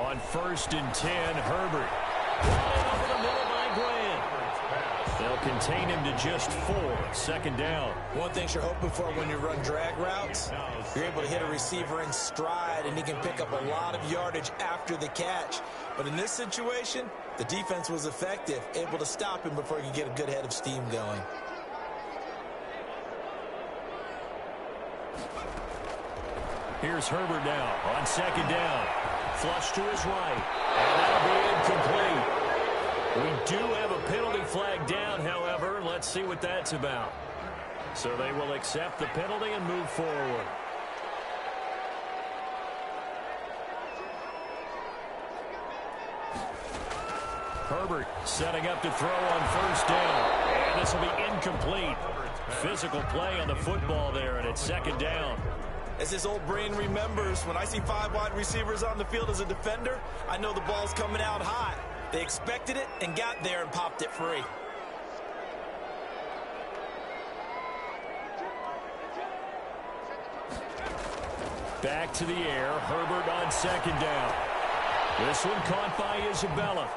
On 1st and 10, Herbert. Brought in over the middle by Grant. They'll contain him to just 4. 2nd down. One thing you're hoping for when you run drag routes, you're able to hit a receiver in stride, and he can pick up a lot of yardage after the catch. But in this situation, the defense was effective, able to stop him before he could get a good head of steam going. Here's Herbert now on 2nd down. Flush to his right. And that'll be incomplete. We do have a penalty flag down, however. Let's see what that's about. So they will accept the penalty and move forward. Herbert setting up to throw on 1st down. And this will be incomplete. Physical play on the football there, and it's 2nd down. As his old brain remembers, when I see 5 wide receivers on the field as a defender, I know the ball's coming out hot. They expected it and got there and popped it free. Back to the air. Herbert on 2nd down. This one caught by Isabella.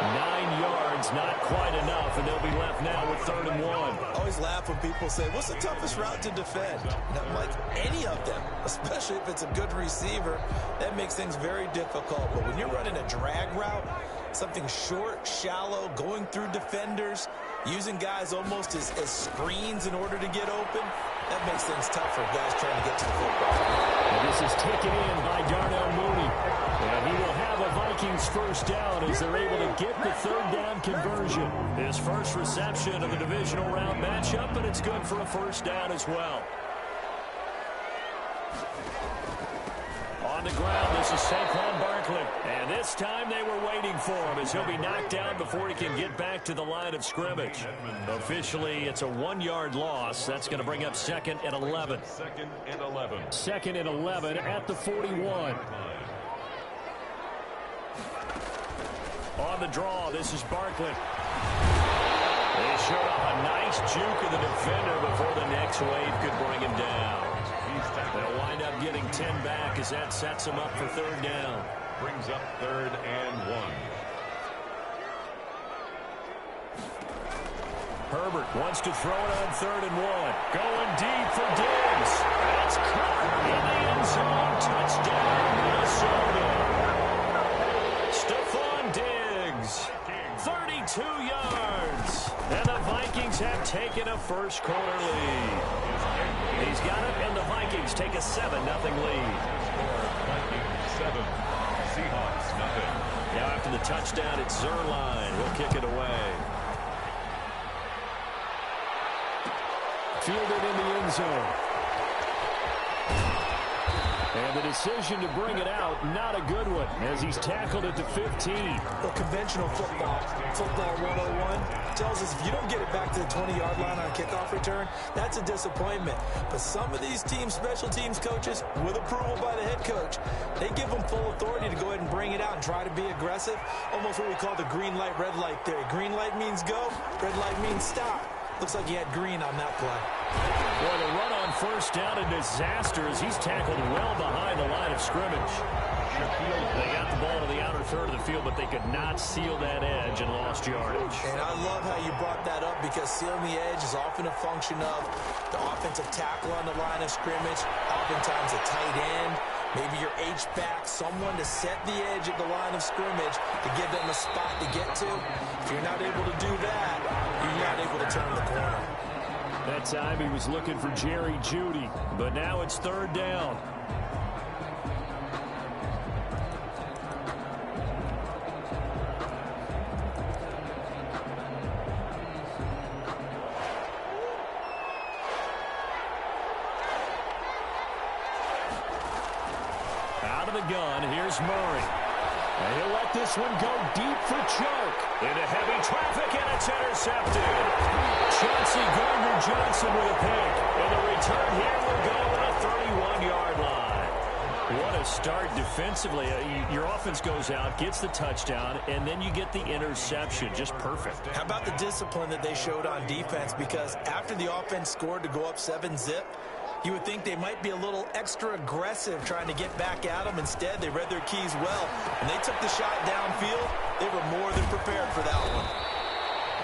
9 yards, not quite enough, and they'll be left now with 3rd and 1. I always laugh when people say, what's the toughest route to defend? And I'm like, any of them, especially if it's a good receiver, that makes things very difficult. But when you're running a drag route, something short, shallow, going through defenders, using guys almost as screens in order to get open, that makes things tough for guys trying to get to the football. And this is taken in by Darnell Mooney. And he will have a Vikings 1st down as they're able to get the 3rd down conversion. His first reception of the divisional round matchup, and it's good for a 1st down as well. On the ground, this is Saquon Barkley. And this time they were waiting for him as he'll be knocked down before he can get back to the line of scrimmage. Officially, it's a 1-yard loss. That's going to bring up 2nd and 11. 2nd and 11. 2nd and 11 at the 41. On the draw, this is Barkley. They showed off a nice juke of the defender before the next wave could bring him down. They'll wind up getting 10 back as that sets them up for 3rd down. Brings up 3rd and 1. Herbert wants to throw it on 3rd and 1. Going deep for Diggs. That's caught in the end zone. Touchdown, Minnesota. Stephon Diggs, 32 yards. And the Vikings have taken a first-quarter lead. He's got it, and the Vikings take a 7-0 lead. Vikings 7, Seahawks nothing. Now after the touchdown, it's Zuerlein. He'll kick it away. Fielded in the end zone. And the decision to bring it out, not a good one, as he's tackled it to 15. Well, conventional football 101, tells us if you don't get it back to the 20-yard line on kickoff return, that's a disappointment. But some of these team special teams coaches, with approval by the head coach, they give them full authority to go ahead and bring it out and try to be aggressive. Almost what we call the green light, red light theory. Green light means go, red light means stop. Looks like he had green on that play. Boy, the run on 1st down, a disaster as he's tackled well behind the line of scrimmage. They got the ball to the outer third of the field, but they could not seal that edge and lost yardage. And I love how you brought that up because sealing the edge is often a function of the offensive tackle on the line of scrimmage, oftentimes a tight end, maybe your H-back, someone to set the edge at the line of scrimmage to give them a spot to get to. If you're not able to do that, you're not able to turn the corner. That time he was looking for Jerry Jeudy, but now it's 3rd down. Out of the gun, here's Murray. And he'll let this one go deep for Choke. Into heavy traffic, and it's intercepted. Chauncey Gardner-Johnson with a pick. And the return here will go at a 31-yard line. What a start defensively. Your offense goes out, gets the touchdown, and then you get the interception. Just perfect. How about the discipline that they showed on defense? Because after the offense scored to go up 7-zip, You would think they might be a little extra aggressive trying to get back at them. Instead, they read their keys well. When they took the shot downfield, they were more than prepared for that one.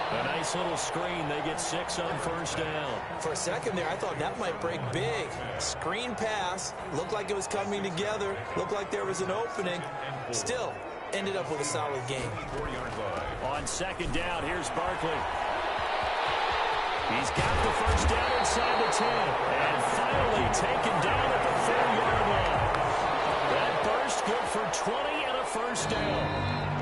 A nice little screen. They get 6 on first down. For a second there, I thought that might break big. Screen pass. Looked like it was coming together. Looked like there was an opening. Still, ended up with a solid game. On second down, here's Barkley. He's got the first down inside the 10. And finally taken down at the 4-yard line. That burst good for 20 and a first down.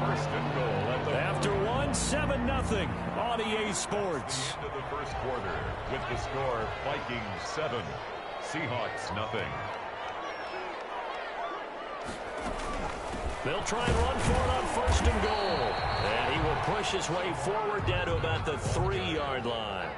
First and goal at the After 7-0 on EA Sports. Into the first quarter with the score Vikings 7, Seahawks 0. They'll try and run for it on first and goal. And he will push his way forward down to about the 3-yard line.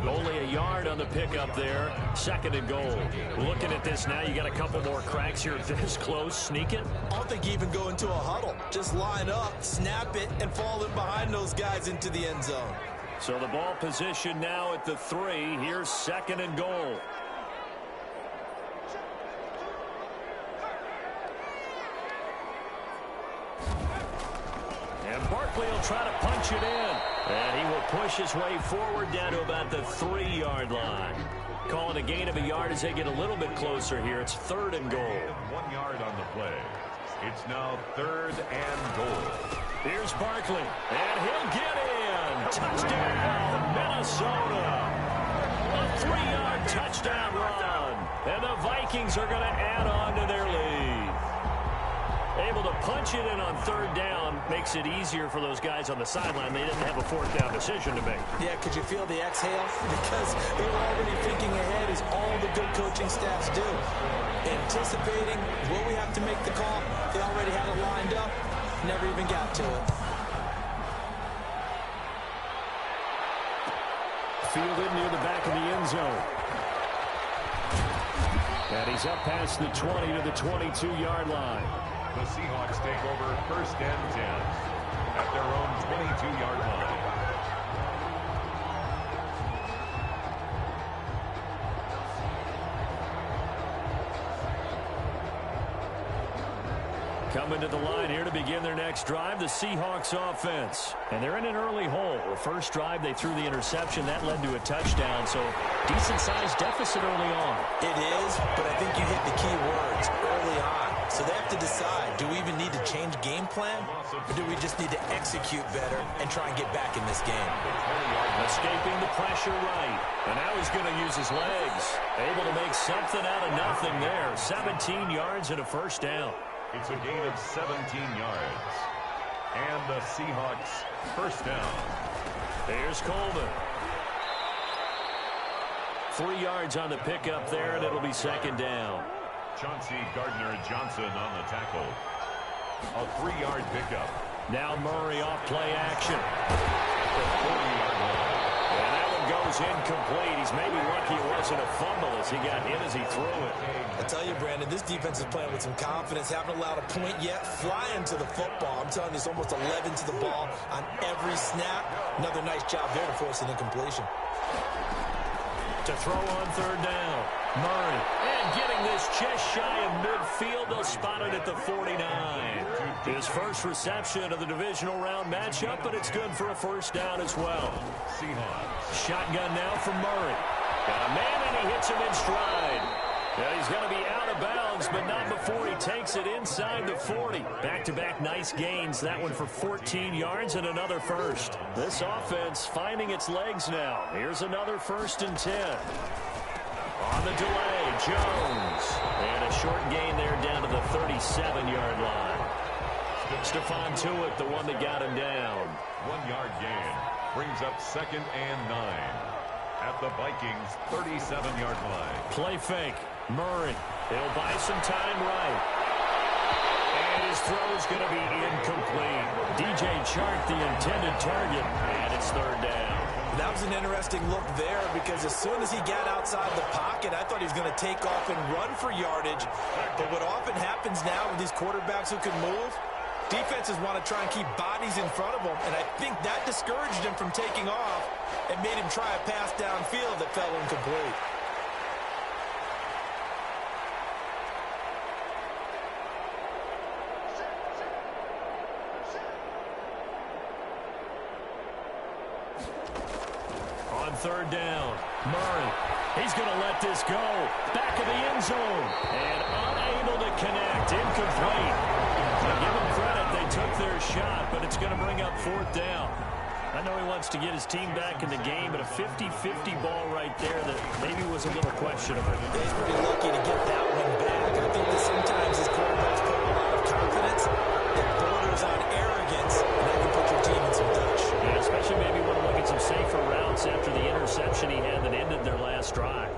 Only a yard on the pickup there. Second and goal. Looking at this now, you got a couple more cracks here this close. Sneak it. I don't think you even go into a huddle. Just line up, snap it, and fall in behind those guys into the end zone. So the ball position now at the 3. Here's second and goal. And Barkley will try to punch it in. And he will push his way forward down to about the 3-yard line. Calling a gain of a yard as they get a little bit closer here. It's third and goal. 1 yard on the play. It's now third and goal. Here's Barkley. And he'll get in. Touchdown, Minnesota. A 3-yard touchdown run. And the Vikings are going to add on to their lead. Able to punch it in on third down makes it easier for those guys on the sideline. They didn't have a fourth down decision to make. Yeah, could you feel the exhale? Because they were already thinking ahead, as all the good coaching staffs do. Anticipating, will we have to make the call? They already had it lined up. Never even got to it. Fielded near the back of the end zone. And he's up past the 20 to the 22-yard line. The Seahawks take over first and 10 at their own 22-yard line. Coming to the line here to begin their next drive, the Seahawks offense. And they're in an early hole. The first drive, they threw the interception. That led to a touchdown, so decent-sized deficit early on. It is, but I think you hit the key words early on. So they have to decide, do we even need to change game plan, or do we just need to execute better and try and get back in this game? Escaping the pressure right. And now he's going to use his legs. Able to make something out of nothing there. 17 yards and a first down. It's a gain of 17 yards. And the Seahawks first down. Here's Coleman. 3 yards on the pickup there, and it'll be second down. Chauncey Gardner-Johnson on the tackle. A 3-yard pickup. Now Murray off play action. And that one goes incomplete. He's maybe lucky it wasn't a fumble as he got hit as he threw it. I tell you, Brandon, this defense is playing with some confidence. Haven't allowed a point yet. Flying to the football. I'm telling you, it's almost 11 to the ball on every snap. Another nice job there to force an incompletion. To throw on third down. Murray. And getting this just shy of midfield. They'll spot it at the 49. His first reception of the divisional round matchup, but it's good for a first down as well. Seahawks. Shotgun now from Murray. Got a man, and he hits him in stride. Yeah, he's going to be out of bounds, but not before he takes it inside the 40. Back-to-back nice gains. That one for 14 yards and another first. This offense finding its legs now. Here's another 1st and 10. On the delay, Jones. And a short gain there down to the 37-yard line. Stephon Tuitt, the one that got him down. 1-yard gain. Brings up 2nd and 9. At the Vikings' 37-yard line. Play fake. Murray. He'll buy some time right. And his throw's going to be incomplete. DJ Chark, the intended target. And it's third down. That was an interesting look there, because as soon as he got outside the pocket, I thought he was going to take off and run for yardage. But what often happens now with these quarterbacks who can move, defenses want to try and keep bodies in front of them, and I think that discouraged him from taking off and made him try a pass downfield that fell incomplete. third down. Murray, he's going to let this go. Back of the end zone. And unable to connect. Incomplete. Now give them credit. They took their shot, but it's going to bring up fourth down. I know he wants to get his team back in the game, but a 50-50 ball right there that maybe was a little questionable. He's pretty lucky to get that one back. I think that sometimes his quarterbacks put a lot of confidence that borders on arrogance, and that can put your team in some touch. Yeah, especially maybe want to look at some safer routes after the interception he had that ended their last drive.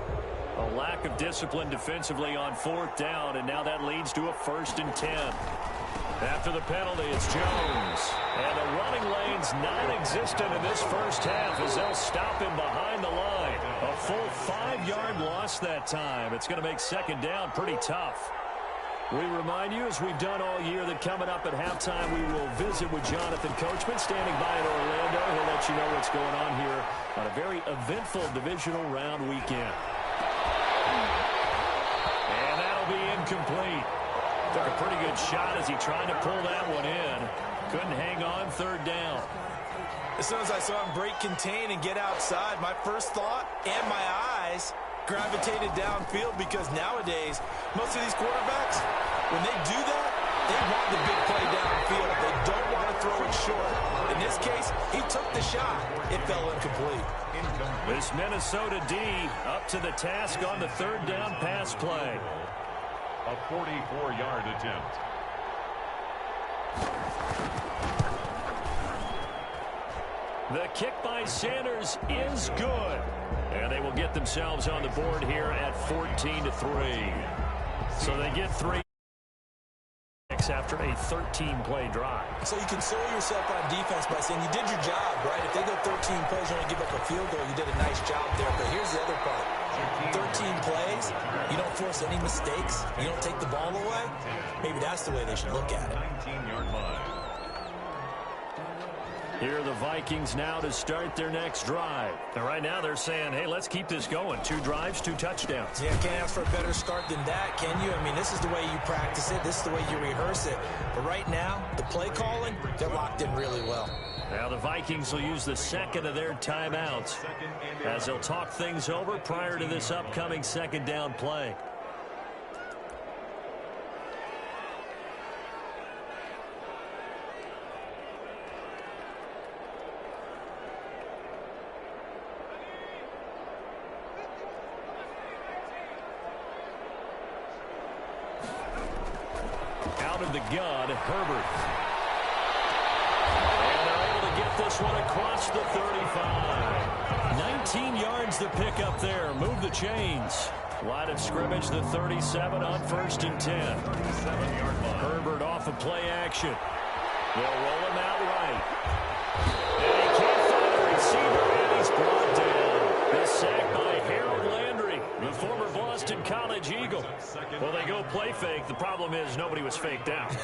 A lack of discipline defensively on fourth down, and now that leads to a 1st and 10. After the penalty, it's Jones. And the running lane's non-existent in this first half as they'll stop him behind the line. A full 5-yard loss that time. It's going to make second down pretty tough. We remind you, as we've done all year, that coming up at halftime, we will visit with Jonathan Coachman standing by in Orlando. He'll let you know what's going on here on a very eventful divisional round weekend. And that'll be incomplete. Took a pretty good shot as he tried to pull that one in. Couldn't hang on, third down. As soon as I saw him break contain and get outside, my first thought and my eyes gravitated downfield, because nowadays, most of these quarterbacks, when they do that, they want the big play downfield. They don't want to throw it short. In this case, he took the shot. It fell incomplete. This Minnesota D up to the task on the third down pass play. A 44-yard attempt. The kick by Sanders is good. And they will get themselves on the board here at 14-3. So they get 3 after a 13-play drive. So you console yourself on defense by saying you did your job, right? If they go 13 plays, you only give up a field goal, you did a nice job there. But here's the other part. 13 plays, you don't force any mistakes, you don't take the ball away. Maybe that's the way they should look at it. 19-yard line. Here are the Vikings now to start their next drive. And right now they're saying, hey, let's keep this going. 2 drives, 2 touchdowns. Yeah, can't ask for a better start than that, can you? I mean, this is the way you practice it. This is the way you rehearse it. But right now, the play calling, they're locked in really well. Now the Vikings will use the second of their timeouts as they'll talk things over prior to this upcoming second down play. Out of the gun, Herbert. And they're able to get this one across the 35. 19 yards to pick up there. Move the chains. Line of scrimmage, the 37 on 1st and 10. 37-yard line. Herbert off of play action. They'll roll him out right. And he can't find a receiver, and he's brought down. The sack by Harold Landry, the former Boston College Eagle. Well, they go play fake. The problem is nobody was faked out.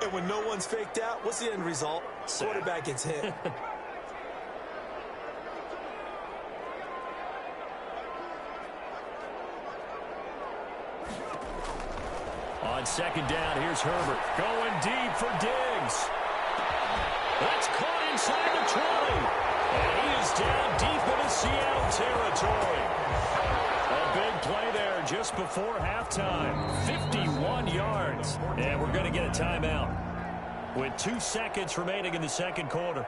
And when no one's faked out, what's the end result? Quarterback gets hit. On second down, here's Herbert. Going deep for Diggs. That's caught inside the 20. And he is down deep into Seattle territory. A big play there just before halftime. 51 yards. And we're going to get a timeout with 2 seconds remaining in the second quarter.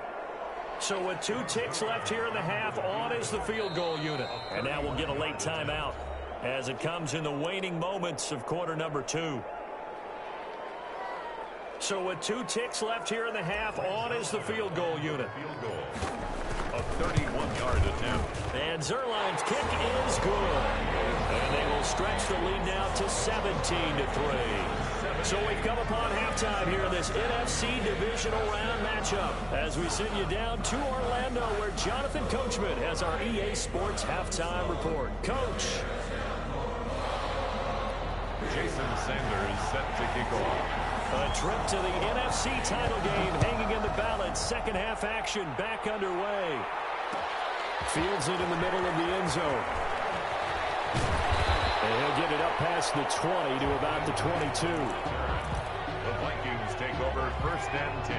So with 2 ticks left here in the half, on is the field goal unit. And now we'll get a late timeout as it comes in the waning moments of quarter number 2. So with 2 ticks left here in the half, on is the field goal unit. Field goal. A 31-yard attempt. And Zuerlein's kick is good. And they will stretch the lead now to 17-3. So we've come upon halftime here in this NFC Divisional Round matchup as we send you down to Orlando where Jonathan Coachman has our EA Sports Halftime Report. Coach. Jason Sanders set to kick off. A trip to the NFC title game hanging in the balance. Second half action back underway. Fields it in the middle of the end zone. And he'll get it up past the 20 to about the 22. The Vikings take over 1st and 10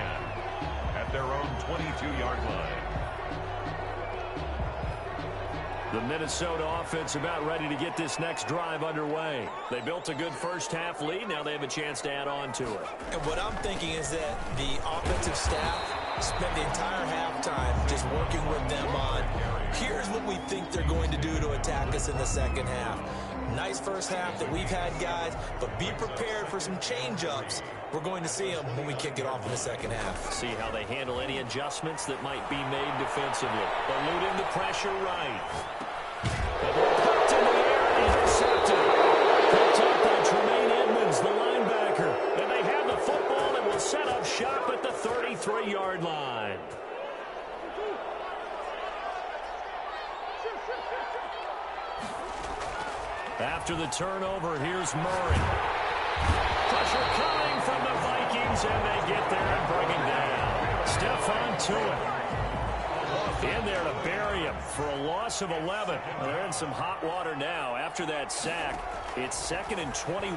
at their own 22-yard line. The Minnesota offense about ready to get this next drive underway. They built a good first-half lead. Now they have a chance to add on to it. And what I'm thinking is that the offensive staff spent the entire halftime just working with them on, here's what we think they're going to do to attack us in the second half. Nice first half that we've had, guys, but be prepared for some change-ups. We're going to see them when we kick it off in the second half. See how they handle any adjustments that might be made defensively. Eluding the pressure right. Poked in the air and intercepted. Picked up by Tremaine Edmonds, the linebacker. And they have the football and will set up shop at the 33-yard line. After the turnover, here's Murray. Pressure coming from the Vikings, and they get there and bring him down. Stephon Tuitt in there to bury him for a loss of 11. Well, they're in some hot water now. After that sack, it's 2nd and 21.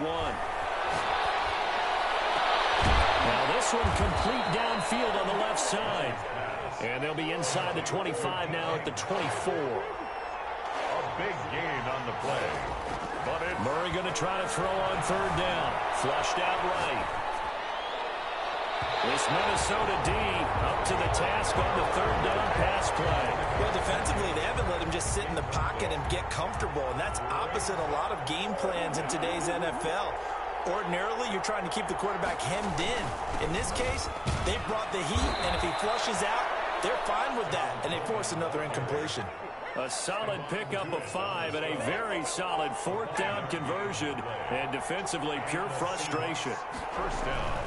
Now this one complete downfield on the left side. And they'll be inside the 25 now at the 24. Big gain on the play. But Murray going to try to throw on 3rd down. Flushed out right. This Minnesota D up to the task on the 3rd down pass play. Well, defensively, they haven't let him just sit in the pocket and get comfortable, and that's opposite a lot of game plans in today's NFL. Ordinarily, you're trying to keep the quarterback hemmed in. In this case, they brought the heat, and if he flushes out, they're fine with that, and they force another incompletion. A solid pickup of 5 and a very solid 4th down conversion. And defensively, pure frustration. First down.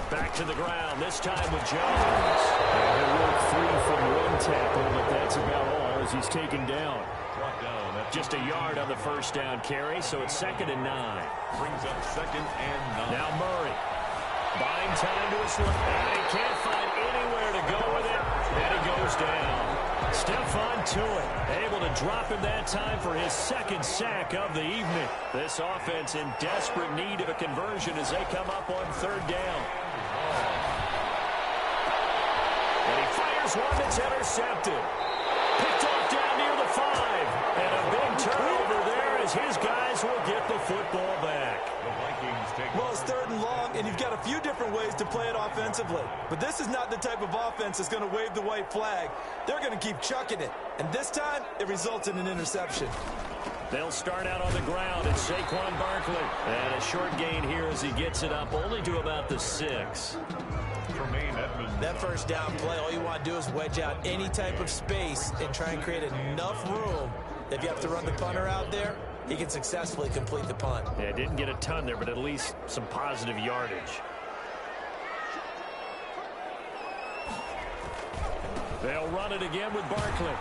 Back to the ground, this time with Jones. He'll work free from 1 tackle, but that's about all as he's taken down. Brought down. Just a yard on the first down carry, so it's 2nd and 9. Brings up 2nd and 9. Now Murray. Buying time to his left. And he can't find anywhere to go with it. And he goes down. Stephon Tuitt able to drop him that time for his 2nd sack of the evening. This offense in desperate need of a conversion as they come up on 3rd down. And he fires one that's intercepted. Picked off down near the 5. And a big turnover there as his guys will get the football back. The Vikings take. Well, it's 3rd and long, and you've got a few different ways to play it offensively. But this is not the type of offense that's going to wave the white flag. They're going to keep chucking it. And this time, it results in an interception. They'll start out on the ground. It's Saquon Barkley. And a short gain here as he gets it up only to about the 6. Tremaine Edmonds. That first down play, all you want to do is wedge out any type of space and try and create enough room. If you have to run the punter out there, he can successfully complete the punt. Yeah, didn't get a ton there, but at least some positive yardage. They'll run it again with Barkley.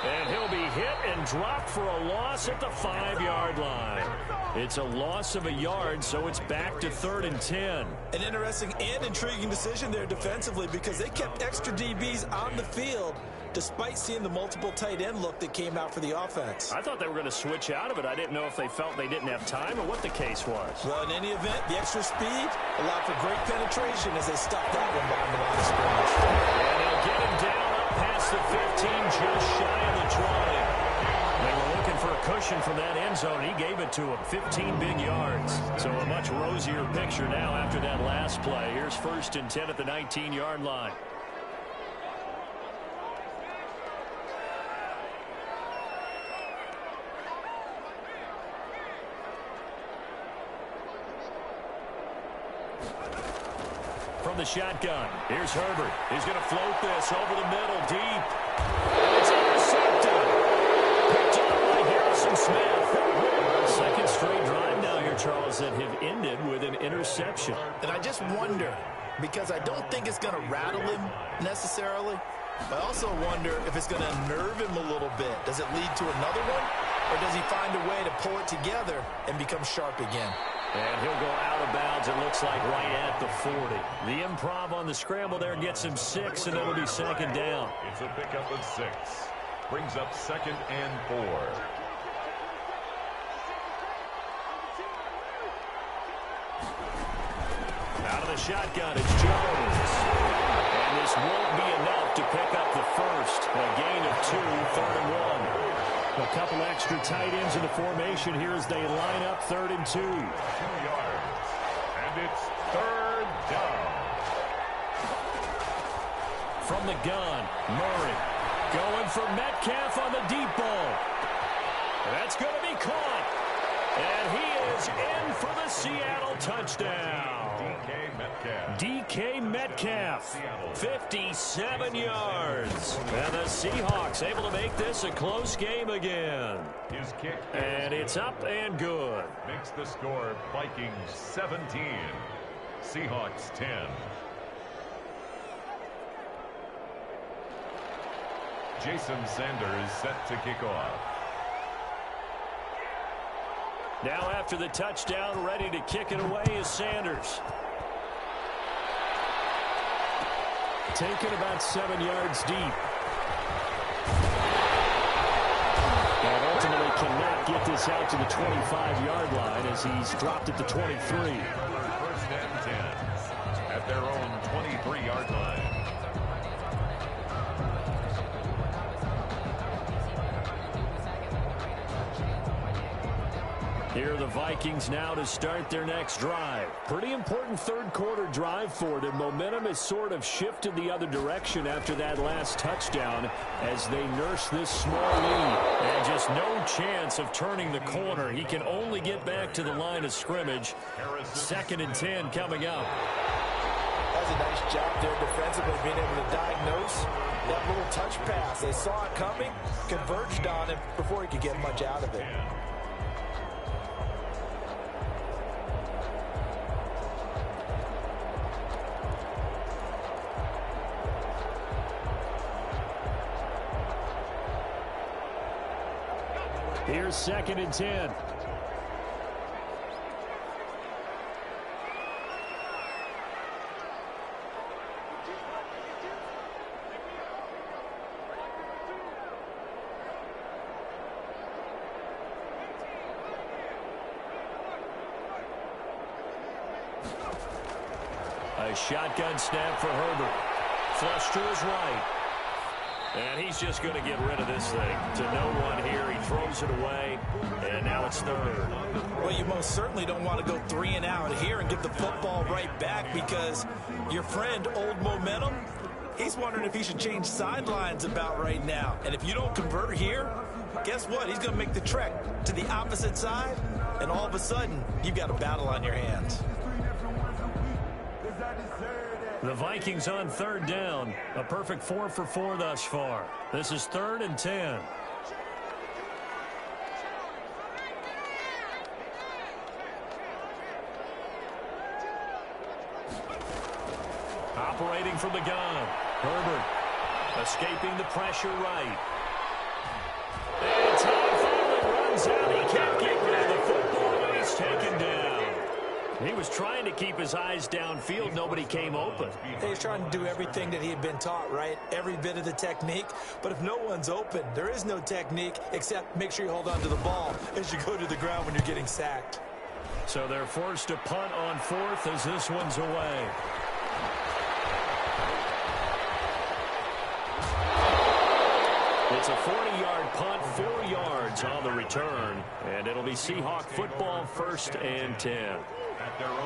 And he'll be hit and dropped for a loss at the 5-yard line. It's a loss of a yard, so it's back to 3rd and 10. An interesting and intriguing decision there defensively because they kept extra DBs on the field despite seeing the multiple tight end look that came out for the offense. I thought they were going to switch out of it. I didn't know if they felt they didn't have time or what the case was. Well, in any event, the extra speed allowed for great penetration as they stuffed that one behind the line of scrimmage. And they'll get him down up past the 15, just shy of the 20. They were looking for a cushion from that end zone. He gave it to him, 15 big yards. So a much rosier picture now after that last play. Here's 1st and 10 at the 19-yard line. From the shotgun, here's Herbert. He's going to float this over the middle, deep. It's intercepted. Picked up by Harrison Smith. 2nd straight drive now here, Charles, that have ended with an interception. And I just wonder, because I don't think it's going to rattle him necessarily, but I also wonder if it's going to unnerve him a little bit. Does it lead to another one? Or does he find a way to pull it together and become sharp again? And he'll go out of bounds, it looks like, right at the 40. The improv on the scramble there gets him 6, and it'll be 2nd down. It's a pickup of 6. Brings up 2nd and 4. Out of the shotgun, it's Jones. And this won't be enough to pick up the first. A gain of 2, 3rd and 1. A couple extra tight ends in the formation here as they line up 3rd and 2. 2 yards. And it's 3rd down. From the gun, Murray going for Metcalf on the deep ball. That's going to be caught. And he is in for the Seattle touchdown. DK Metcalf, 57 yards. And the Seahawks able to make this a close game again. His kick. And it's up and good. Makes the score Vikings 17, Seahawks 10. Jason Sanders set to kick off. Now after the touchdown, ready to kick it away is Sanders. Taken about 7 yards deep. And ultimately cannot get this out to the 25-yard line as he's dropped at the 23. 1st and 10 at their own 23-yard line. Here are the Vikings now to start their next drive. Pretty important 3rd quarter drive for them. Momentum has sort of shifted the other direction after that last touchdown as they nurse this small lead. And just no chance of turning the corner. He can only get back to the line of scrimmage. 2nd and 10 coming up. That's a nice job there defensively, being able to diagnose that little touch pass. They saw it coming, converged on it before he could get much out of it. Here's 2nd and 10. A shotgun snap for Herbert. Flush to his right. And he's just going to get rid of this thing to no one here. He throws it away, and now it's 3rd. Well, you most certainly don't want to go 3 and out here and give the football right back because your friend, Old Momentum, he's wondering if he should change sidelines about right now. And if you don't convert here, guess what? He's going to make the trek to the opposite side, and all of a sudden, you've got a battle on your hands. The Vikings on 3rd down. A perfect 4 for 4 thus far. This is 3rd and 10. Operating from the gun. Herbert escaping the pressure right. And time finally runs out. He can't get rid of the football, and he's taken down. He was trying to keep his eyes downfield. Nobody came open. He's trying to do everything that he had been taught, right? Every bit of the technique. But if no one's open, there is no technique except make sure you hold on to the ball as you go to the ground when you're getting sacked. So they're forced to punt on 4th as this one's away. It's a 40-yard punt, 4 yards on the return. And it'll be Seahawk football, 1st and 10.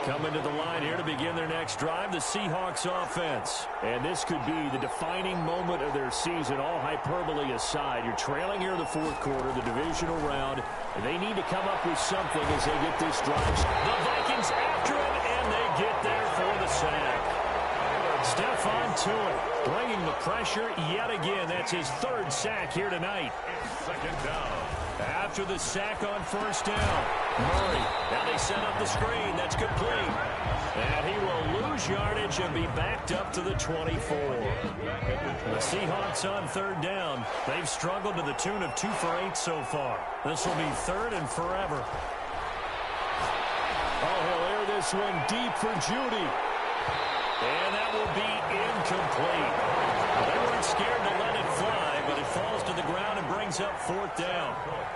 Coming to the line here to begin their next drive, the Seahawks offense. And this could be the defining moment of their season, all hyperbole aside. You're trailing here in the 4th quarter, the divisional round. And they need to come up with something as they get this drive. The Vikings after him, and they get there for the sack. Stephon Tuitt bringing the pressure yet again. That's his 3rd sack here tonight. 2nd down. After the sack on 1st down, Murray. Now they set up the screen. That's complete. And he will lose yardage and be backed up to the 24. The Seahawks on 3rd down. They've struggled to the tune of 2 for 8 so far. This will be 3rd and forever. Oh, he'll air this one deep for Judy. And that will be incomplete. They weren't scared to let it fly, but it falls to the ground and brings up 4th down.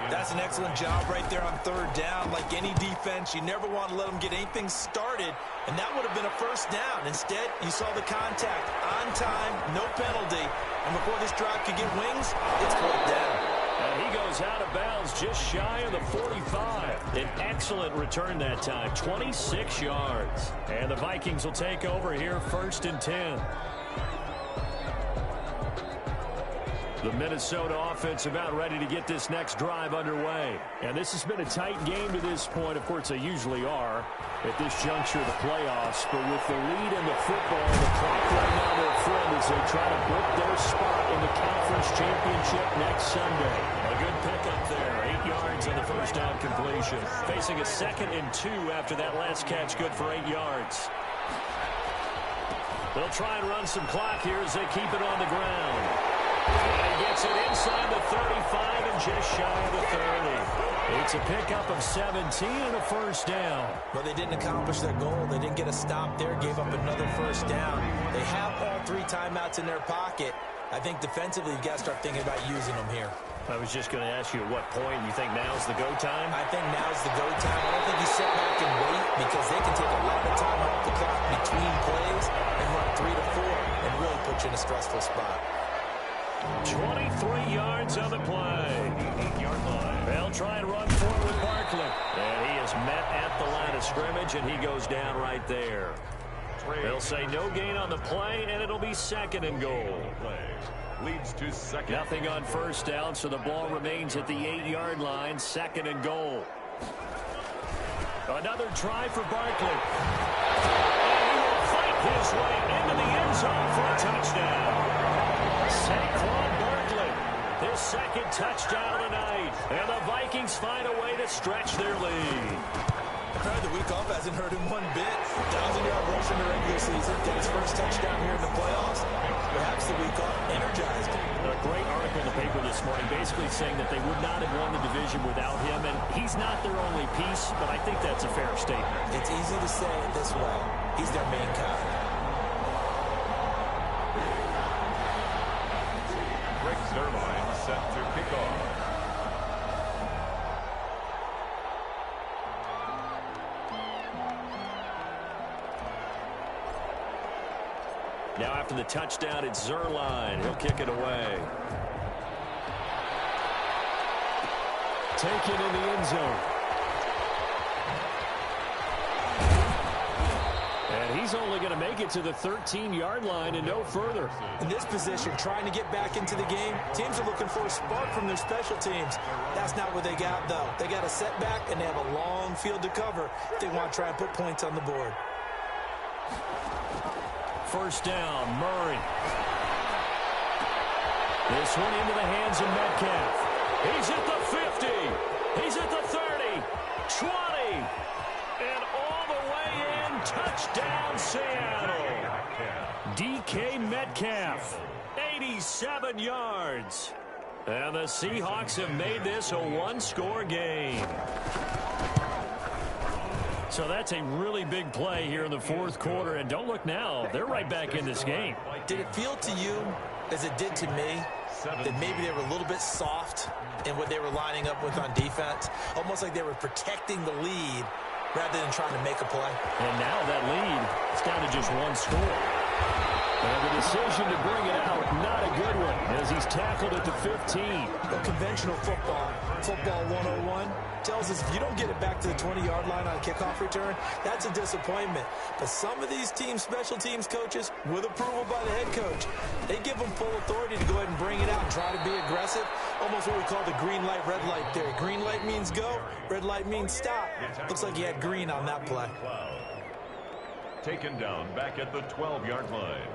That's an excellent job right there on 3rd down. Like any defense, you never want to let them get anything started, and that would have been a 1st down. Instead, you saw the contact on time, no penalty, and before this drive could get wings, it's 4th down. And he goes goes out of bounds just shy of the 45. An excellent return that time, 26 yards. And the Vikings will take over here, 1st and 10. The Minnesota offense about ready to get this next drive underway. And this has been a tight game to this point. Of course, they usually are at this juncture of the playoffs. But with the lead in the football, the clock right now their friend as they try to book their spot in the conference championship next Sunday. A good pickup there. 8 yards on the first down completion. Facing a 2nd and 2 after that last catch. Good for 8 yards. They'll try and run some clock here as they keep it on the ground. And he gets it inside the 35 and just shy of the 30. It's a pickup of 17 and a 1st down. Well, they didn't accomplish their goal. They didn't get a stop there, gave up another 1st down. They have all 3 timeouts in their pocket. I think defensively you've got to start thinking about using them here. I was just going to ask you at what point you think now's the go time? I think now's the go time. I don't think you sit back and wait because they can take a lot of time off the clock between plays and run 3 to 4 and really put you in a stressful spot. 23 yards on the play. 8-yard line. They'll try and run for it with Barkley. And he is met at the line of scrimmage, and he goes down right there. They'll say no gain on the play, and it'll be 2nd and goal. Leads to 2nd. Nothing on 1st down, so the ball remains at the 8-yard line, 2nd and goal. Another try for Barkley. And he will fight his way into the end zone for a touchdown. Saquon Barkley, his 2nd touchdown of the night. And the Vikings find a way to stretch their lead. The week off hasn't hurt him one bit. 1,000-yard rush in the regular season. Get his 1st touchdown here in the playoffs. Perhaps the week off energized him. A great article in the paper this morning basically saying that they would not have won the division without him. And he's not their only piece, but I think that's a fair statement. It's easy to say it this way. He's their main guy. Greg Zuerlein set to kick off. Now after the touchdown, it's Zuerlein. He'll kick it away. Taken in the end zone. And he's only going to make it to the 13-yard line and no further. In this position, trying to get back into the game, teams are looking for a spark from their special teams. That's not what they got, though. They got a setback, and they have a long field to cover if they want to try and put points on the board. 1st down, Murray. This one into the hands of Metcalf. He's at the 50. He's at the 30. 20. And all the way in. Touchdown, Seattle. DK Metcalf. 87 yards. And the Seahawks have made this a one-score game. So that's a really big play here in the 4th quarter. And don't look now. They're right back in this game. Did it feel to you, as it did to me, that maybe they were a little bit soft in what they were lining up with on defense? Almost like they were protecting the lead rather than trying to make a play. And now that lead is down to just 1 score. And the decision to bring it out, not a good one, as he's tackled at the 15. But conventional football 101, tells us if you don't get it back to the 20-yard line on a kickoff return, that's a disappointment. But some of these team special teams coaches, with approval by the head coach, they give them full authority to go ahead and bring it out and try to be aggressive. Almost what we call the green light, red light theory. Green light means go, red light means stop. Looks like he had green on that play. Taken down back at the 12-yard line.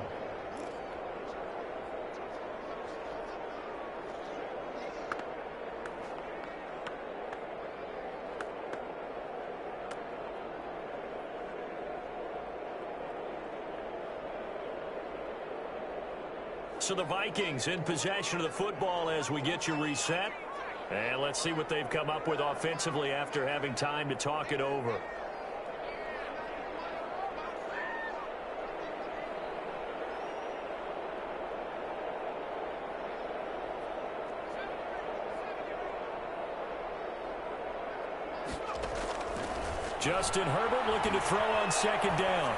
So the Vikings in possession of the football as we get you reset. And let's see what they've come up with offensively after having time to talk it over. Justin Herbert looking to throw on 2nd down.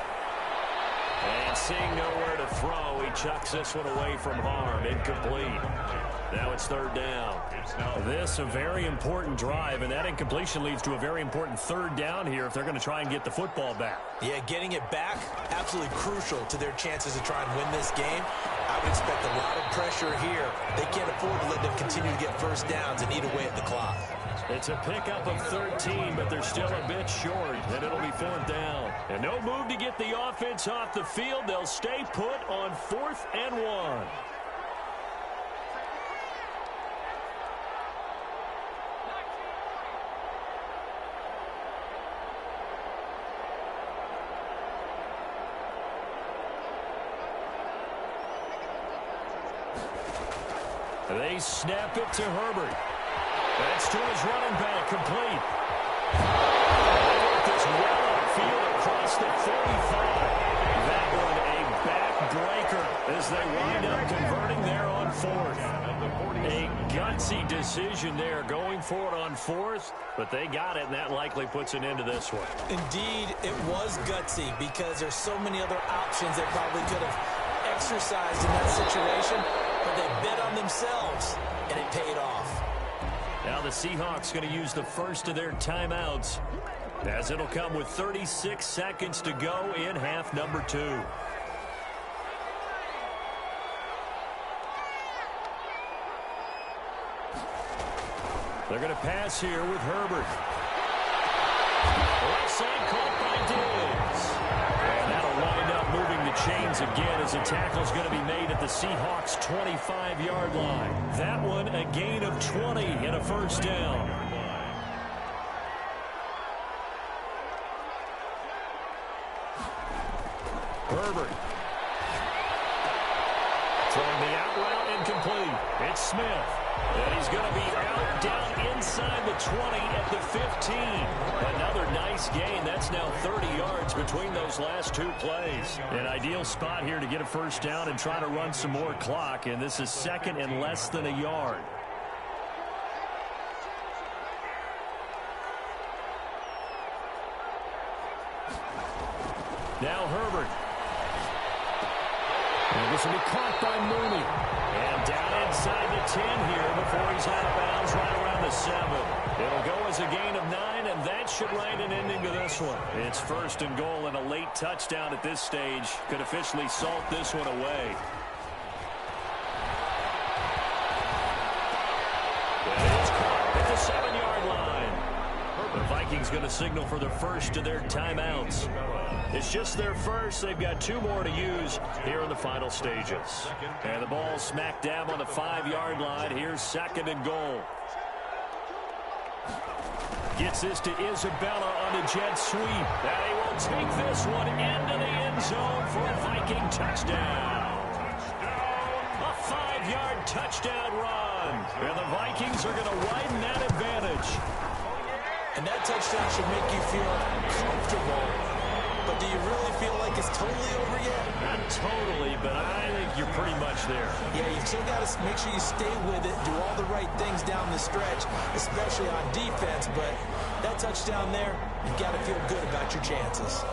And seeing nowhere to throw, he chucks this one away from harm. Incomplete. Now it's third down. This a very important drive, and that incompletion leads to a very important third down here if they're going to try and get the football back. Yeah, getting it back, absolutely crucial to their chances to try and win this game. I would expect a lot of pressure here. They can't afford to let them continue to get first downs and eat away at the clock. It's a pickup of 13, but they're still a bit short, and it'll be fourth down. And no move to get the offense off the field. They'll stay put on 4th and 1. They snap it to Herbert. That's to his running back, complete. They work this well upfield across the 45. That one a backbreaker as they wind up converting there on 4th. A gutsy decision there going for it on 4th, but they got it, and that likely puts an end to this one. Indeed, it was gutsy because there's so many other options they probably could have exercised in that situation, but they bet on themselves, and it paid off. Now the Seahawks going to use the first of their timeouts, as it'll come with 36 seconds to go in half number 2. They're going to pass here with Herbert. Left side caught by Diggs. And that'll wind up moving the chains again as a tackle's going to be made at the Seahawks' 25-yard line. That one a gain of 20 and a first down. Herbert. Throwing the out route incomplete. It's Smith. And he's going to be out down inside the 20 at the 15. Another nice gain. That's now 30 yards between those last 2 plays. An ideal spot here to get a first down and try to run some more clock. And this is second and less than a yard. Now Herbert. And this will be caught by Mooney. And down inside the 10 here before he's out of bounds right around the 7. It'll go as a gain of 9, and that should write an ending to this one. It's first and goal, and a late touchdown at this stage could officially salt this one away. And it's caught at the 7-yard line. The Vikings going to signal for the first of their timeouts. It's just their first. They've got 2 more to use here in the final stages. And the ball smack dab on the 5-yard line. Here's second and goal. Gets this to Isabella on the jet sweep. And he will take this one into the end zone for a Viking touchdown. A 5-yard touchdown run. And the Vikings are going to widen that advantage. And that touchdown should make you feel comfortable. But do you really feel like it's totally over yet? Not totally, but I think you're pretty much there. Yeah, you've still got to make sure you stay with it, do all the right things down the stretch, especially on defense. But that touchdown there, you've got to feel good about your chances.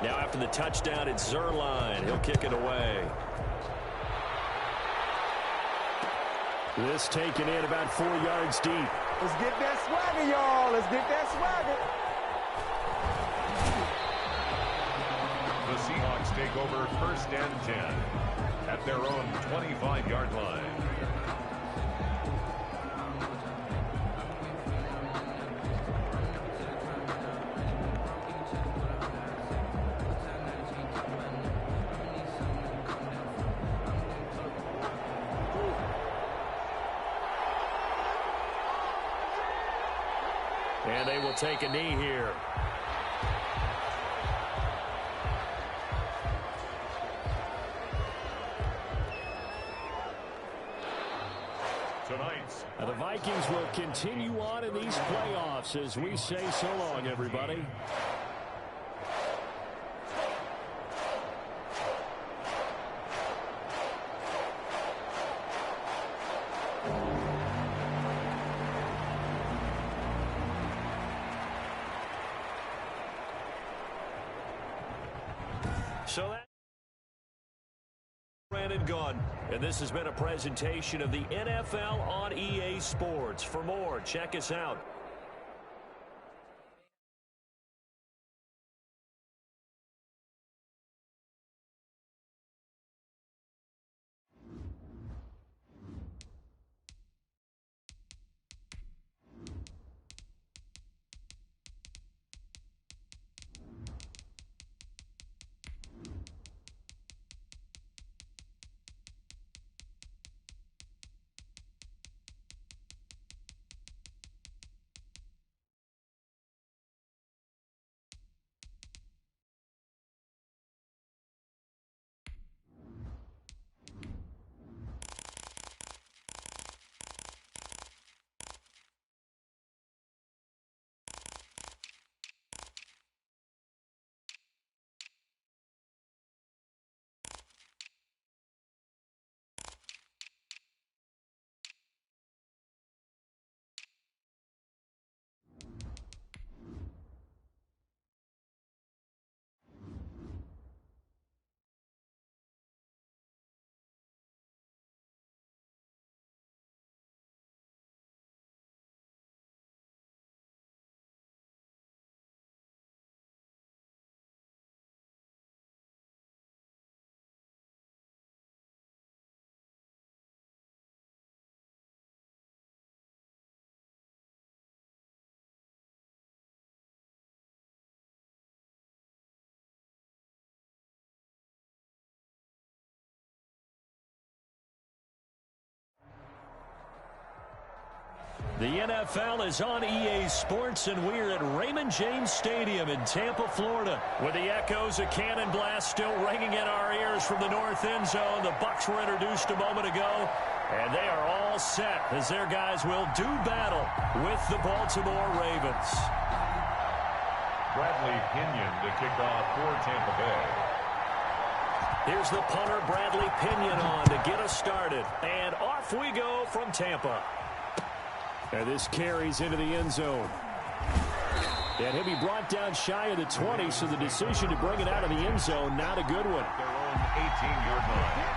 Now after the touchdown, it's Zuerlein. He'll kick it away. This taken in about 4 yards deep. Let's get that swagger, y'all. Let's get that swagger. The Seahawks take over first and 10 at their own 25-yard line. And they will take a knee here. The Vikings will continue on in these playoffs as we say so long, everybody. So that ran and gone. And this has been a presentation of the NFL on EA Sports. For more, check us out. The NFL is on EA Sports, and we're at Raymond James Stadium in Tampa, Florida, with the echoes of Cannon Blast still ringing in our ears from the north end zone. The Bucs were introduced a moment ago, and they are all set as their guys will do battle with the Baltimore Ravens. Bradley Pinion to kick off for Tampa Bay. Here's the punter, Bradley Pinion, on to get us started. And off we go from Tampa. And this carries into the end zone. And he'll be brought down shy of the 20, so the decision to bring it out of the end zone, not a good one. Their own 18-yard line.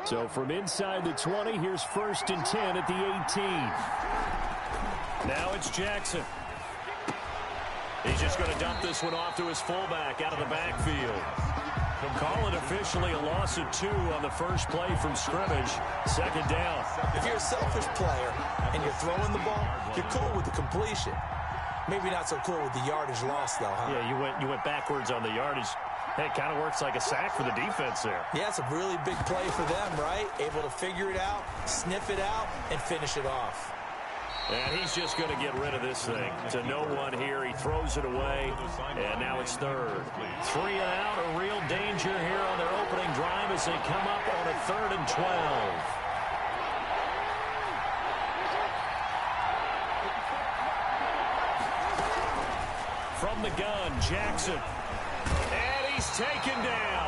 So from inside the 20, here's 1st and 10 at the 18. Now it's Jackson. He's just going to dump this one off to his fullback out of the backfield. Call it officially a loss of 2 on the first play from scrimmage. 2nd down. If you're a selfish player and you're throwing the ball, you're cool with the completion. Maybe not so cool with the yardage loss, though, huh? Yeah, you went backwards on the yardage. Hey, it kind of works like a sack for the defense there. Yeah, it's a really big play for them, right? Able to figure it out, sniff it out, and finish it off. And he's just going to get rid of this thing. To no one here. He throws it away, and now it's 3rd. 3 and out, a real danger here on their opening drive as they come up on a 3rd and 12. from the gun. Jackson. And he's taken down.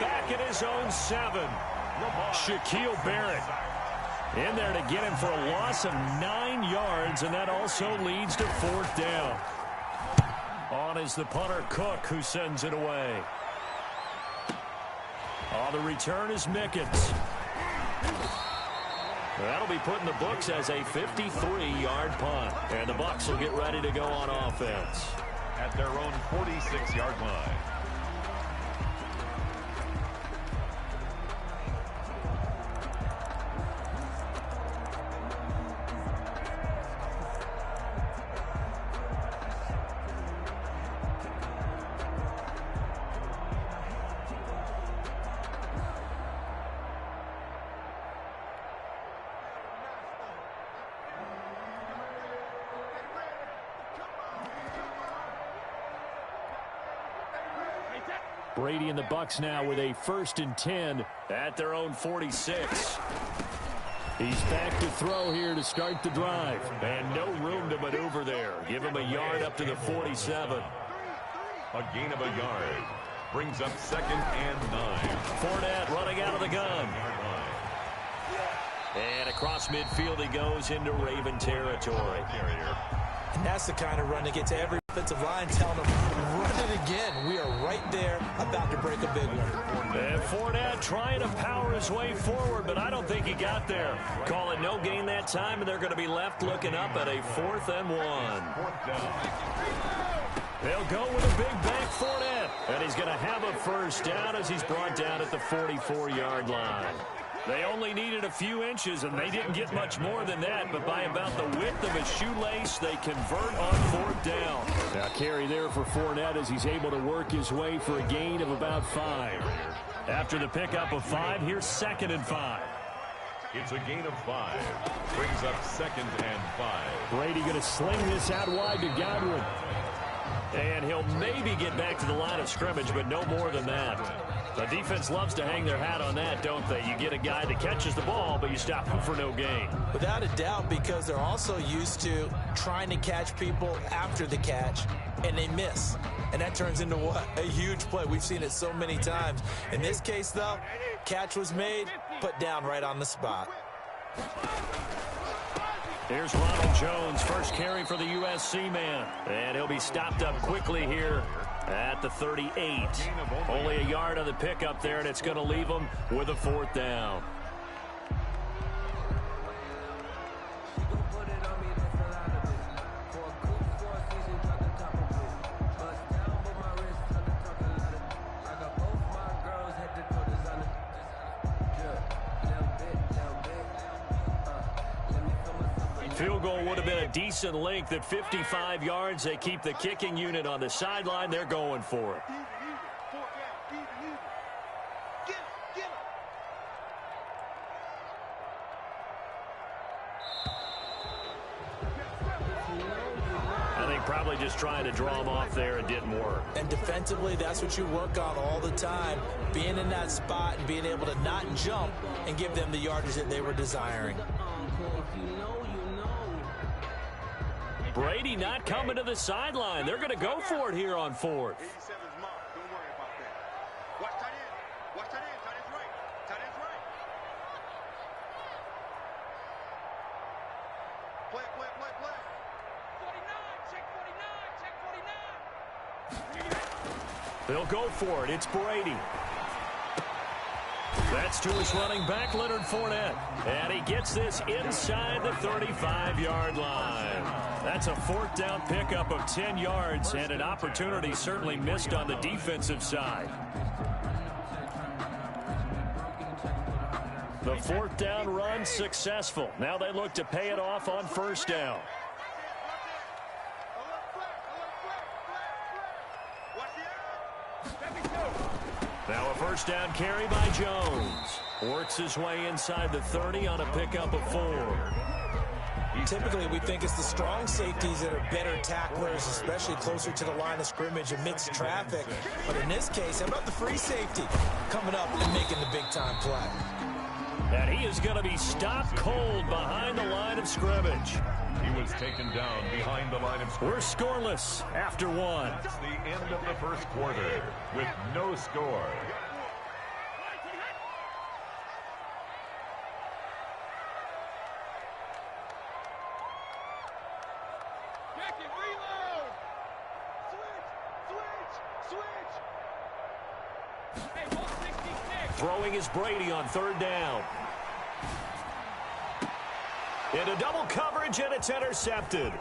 Back at his own 7. Shaquille Barrett in there to get him for a loss of 9 yards, and that also leads to 4th down. On is the punter, Cook, who sends it away. On the return is Mickens. That'll be put in the books as a 53-yard punt. And the Bucs will get ready to go on offense. At their own 46-yard line. Brady and the Bucs now with a 1st and 10 at their own 46. He's back to throw here to start the drive. And no room to maneuver there. Give him a yard up to the 47. A gain of a yard. Brings up 2nd and 9. Fournette running out of the gun. And across midfield he goes into Raven territory. And that's the kind of run that gets every offensive line telling them, run it again. We are right there about to break a big one. And Fournette trying to power his way forward, but I don't think he got there. Call it no gain that time, and they're going to be left looking up at a 4th and 1. They'll go with a big back Fournette. And he's going to have a 1st down as he's brought down at the 44-yard line. They only needed a few inches, and they didn't get much more than that. But by about the width of a shoelace, they convert on 4th down. Now carry there for Fournette as he's able to work his way for a gain of about 5. After the pickup of 5, here's 2nd and 5. It's a gain of 5. Brings up 2nd and 5. Brady going to sling this out wide to Godwin. And he'll maybe get back to the line of scrimmage, but no more than that. The defense loves to hang their hat on that, don't they? You get a guy that catches the ball, but you stop him for no gain. Without a doubt, because they're also used to trying to catch people after the catch, and they miss. And that turns into what? A huge play. We've seen it so many times. In this case, though, catch was made, put down right on the spot. Here's Ronald Jones, first carry for the USC man. And he'll be stopped up quickly here at the 38. Only a yard on the pickup there, and it's going to leave him with a 4th down. Field goal would have been a decent length at 55 yards. They keep the kicking unit on the sideline. They're going for it. I think probably just trying to draw him off there. It didn't work. And defensively, that's what you work on all the time. Being in that spot and being able to not jump and give them the yardage that they were desiring. Brady not coming to the sideline. They're going to go for it here on 4th. They'll go for it. It's Brady. That's to his running back, Leonard Fournette. And he gets this inside the 35-yard line. That's a 4th down pickup of 10 yards and an opportunity certainly missed on the defensive side. The 4th down run successful. Now they look to pay it off on 1st down. Now a 1st down carry by Jones. Works his way inside the 30 on a pickup of 4. Typically, we think it's the strong safeties that are better tacklers, especially closer to the line of scrimmage amidst traffic. But in this case, how about the free safety coming up and making the big-time play? And he is going to be stopped cold behind the line of scrimmage. He was taken down behind the line of We're scrimmage. scoreless after one. That's the end of the first quarter with no score. Throwing is Brady on third down. Into double coverage, and it's intercepted.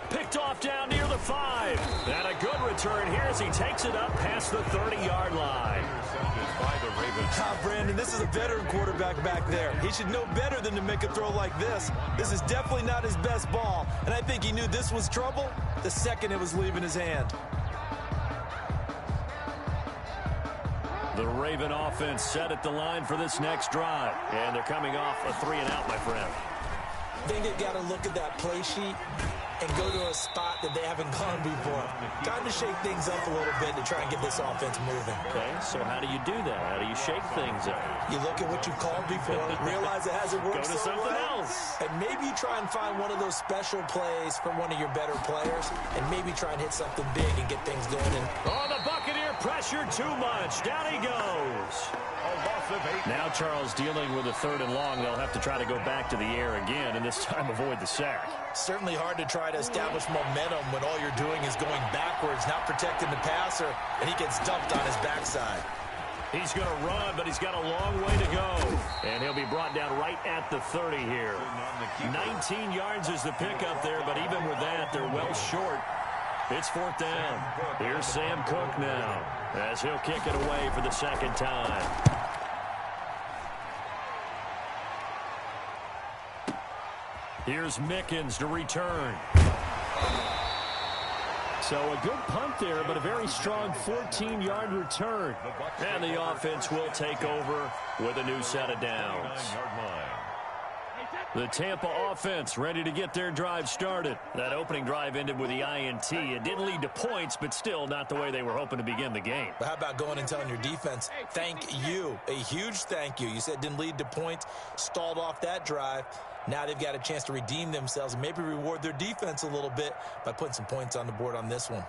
Picked off down near the 5. And a good return here as he takes it up past the 30-yard line. Intercepted by the Ravens. Brandon, this is a veteran quarterback back there. He should know better than to make a throw like this. This is definitely not his best ball, and I think he knew this was trouble the second it was leaving his hand. The Raven offense set at the line for this next drive. And they're coming off a 3-and-out, my friend. I think they've got to look at that play sheet and go to a spot that they haven't gone before. Time to shake things up a little bit to try and get this offense moving. Okay, so how do you do that? How do you shake things up? You look at what you've called before, realize it hasn't worked Go to so something well, else. and maybe try and find one of those special plays from one of your better players, and maybe try and hit something big and get things going. And the Buccaneer pressured too much. Down he goes. A loss of 8. Now Charles dealing with a 3rd and long. They'll have to try to go back to the air again, and this time avoid the sack. certainly hard to try to establish momentum when all you're doing is going backwards, not protecting the passer, and he gets dumped on his backside. He's going to run, but he's got a long way to go. And he'll be brought down right at the 30 here. 19 yards is the pickup there, but even with that, they're well short. It's 4th down. Here's Sam Cook now, as he'll kick it away for the second time. Here's Mickens to return. So a good punt there, but a very strong 14-yard return. And the offense will take over with a new set of downs. The Tampa offense ready to get their drive started. That opening drive ended with the INT. It didn't lead to points, but still not the way they were hoping to begin the game. But how about going and telling your defense, thank you, a huge thank you. You said it didn't lead to points, stalled off that drive. Now they've got a chance to redeem themselves and maybe reward their defense a little bit by putting some points on the board on this one.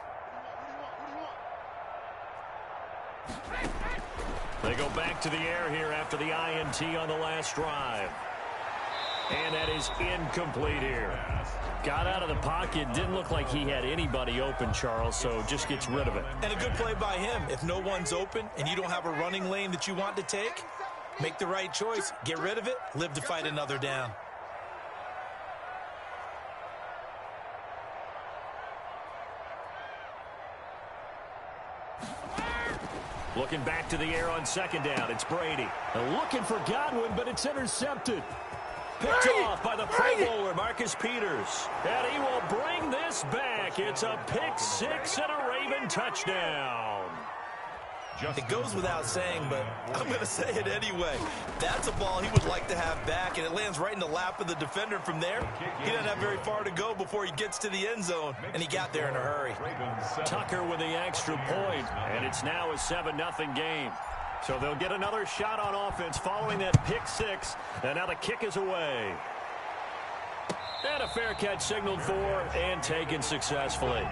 They go back to the air here after the INT on the last drive. And that is incomplete here. Got out of the pocket. Didn't look like he had anybody open, Charles, so just gets rid of it. And a good play by him. If no one's open and you don't have a running lane that you want to take, make the right choice. Get rid of it. Live to fight another down. Looking back to the air on 2nd down. It's Brady. Looking for Godwin, but it's intercepted. Picked off by the Pro Bowler, Marcus Peters. And he will bring this back. It's a pick six and a Raven touchdown. It goes without saying, but I'm going to say it anyway. That's a ball he would like to have back, and it lands right in the lap of the defender from there. He doesn't have very far to go before he gets to the end zone, and he got there in a hurry. Tucker with the extra point, and it's now a 7-0 game. So they'll get another shot on offense following that pick six, and now the kick is away. And a fair catch signaled for and taken successfully.